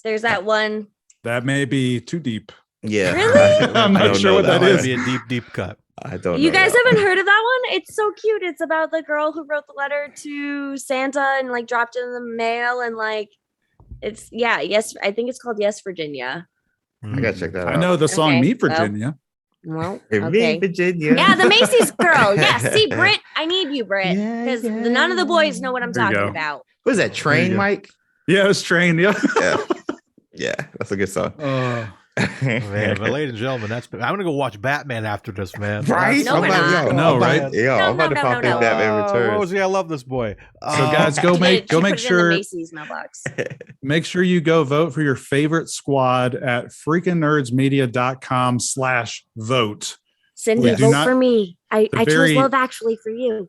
There's that one. That may be too deep. Yeah, really. I'm not sure what that is. Be a deep cut. I don't know. You guys haven't heard of that one? It's so cute. It's about the girl who wrote the letter to Santa and dropped it in the mail and yes, I think it's called Yes, Virginia. I gotta check that out. I know the song Meet Virginia. Well, Meet Virginia. Yeah, the Macy's girl. Yeah, see, Britt, I need you, Britt, because none of the boys know what I'm talking about. What is that, Train, Mike? Yeah, it was Train. Yeah. Yeah, that's a good song. Man, but ladies and gentlemen, I'm gonna go watch Batman after this, man. Right? No, we're not. Right? Yeah, I'm about to pop in Batman Returns. Rosie, I love this boy. So guys, go make sure Macy's mailbox. Make sure you go vote for your favorite squad at freakinnerdsmedia.com/vote. Cindy, vote for me. I chose Love Actually for you.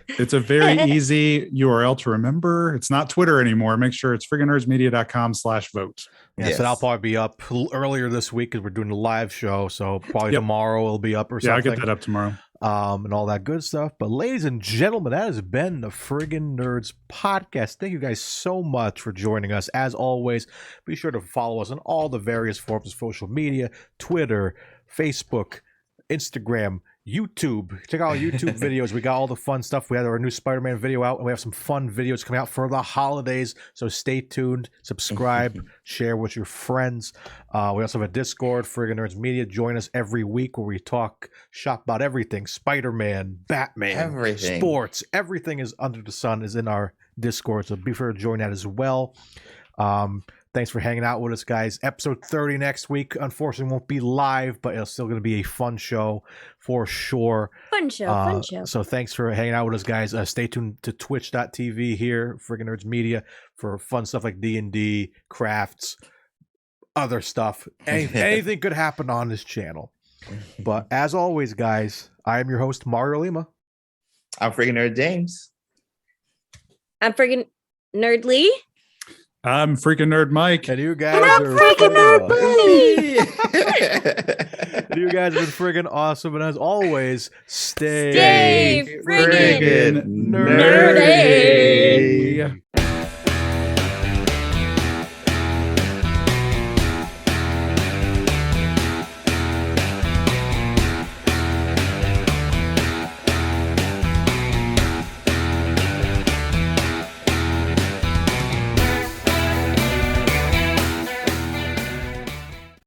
It's a very easy URL to remember. It's not Twitter anymore. Make sure it's freakinnerdsmedia.com/vote. Yes, and I'll probably be up earlier this week because we're doing a live show. So probably tomorrow it'll be up or something. Yeah, I'll get that up tomorrow. and all that good stuff. But ladies and gentlemen, that has been the Friggin Nerds Podcast. Thank you guys so much for joining us. As always, be sure to follow us on all the various forms of social media, Twitter, Facebook, Instagram, YouTube. Check out our YouTube videos. We got all the fun stuff. We had our new Spider-Man video out, and we have some fun videos coming out for the holidays. So stay tuned, subscribe, share with your friends. We also have a Discord, Friggin Nerds Media. Join us every week where we talk shop about everything. Spider-Man, Batman, everything. Sports, everything is under the sun is in our Discord. So be sure to join that as well. Thanks for hanging out with us, guys. Episode 30 next week. Unfortunately, won't be live, but it's still going to be a fun show for sure. Fun show. So thanks for hanging out with us, guys. Stay tuned to twitch.tv here, Friggin Nerds Media, for fun stuff like D&D, crafts, other stuff. Anything could happen on this channel. But as always, guys, I am your host, Mario Lima. I'm Friggin Nerd James. I'm Friggin Nerd Lee. I'm Freaking Nerd Mike. And you guys are Freaking Nerd Buddy. You guys have been friggin' awesome. And as always, stay friggin' nerdy.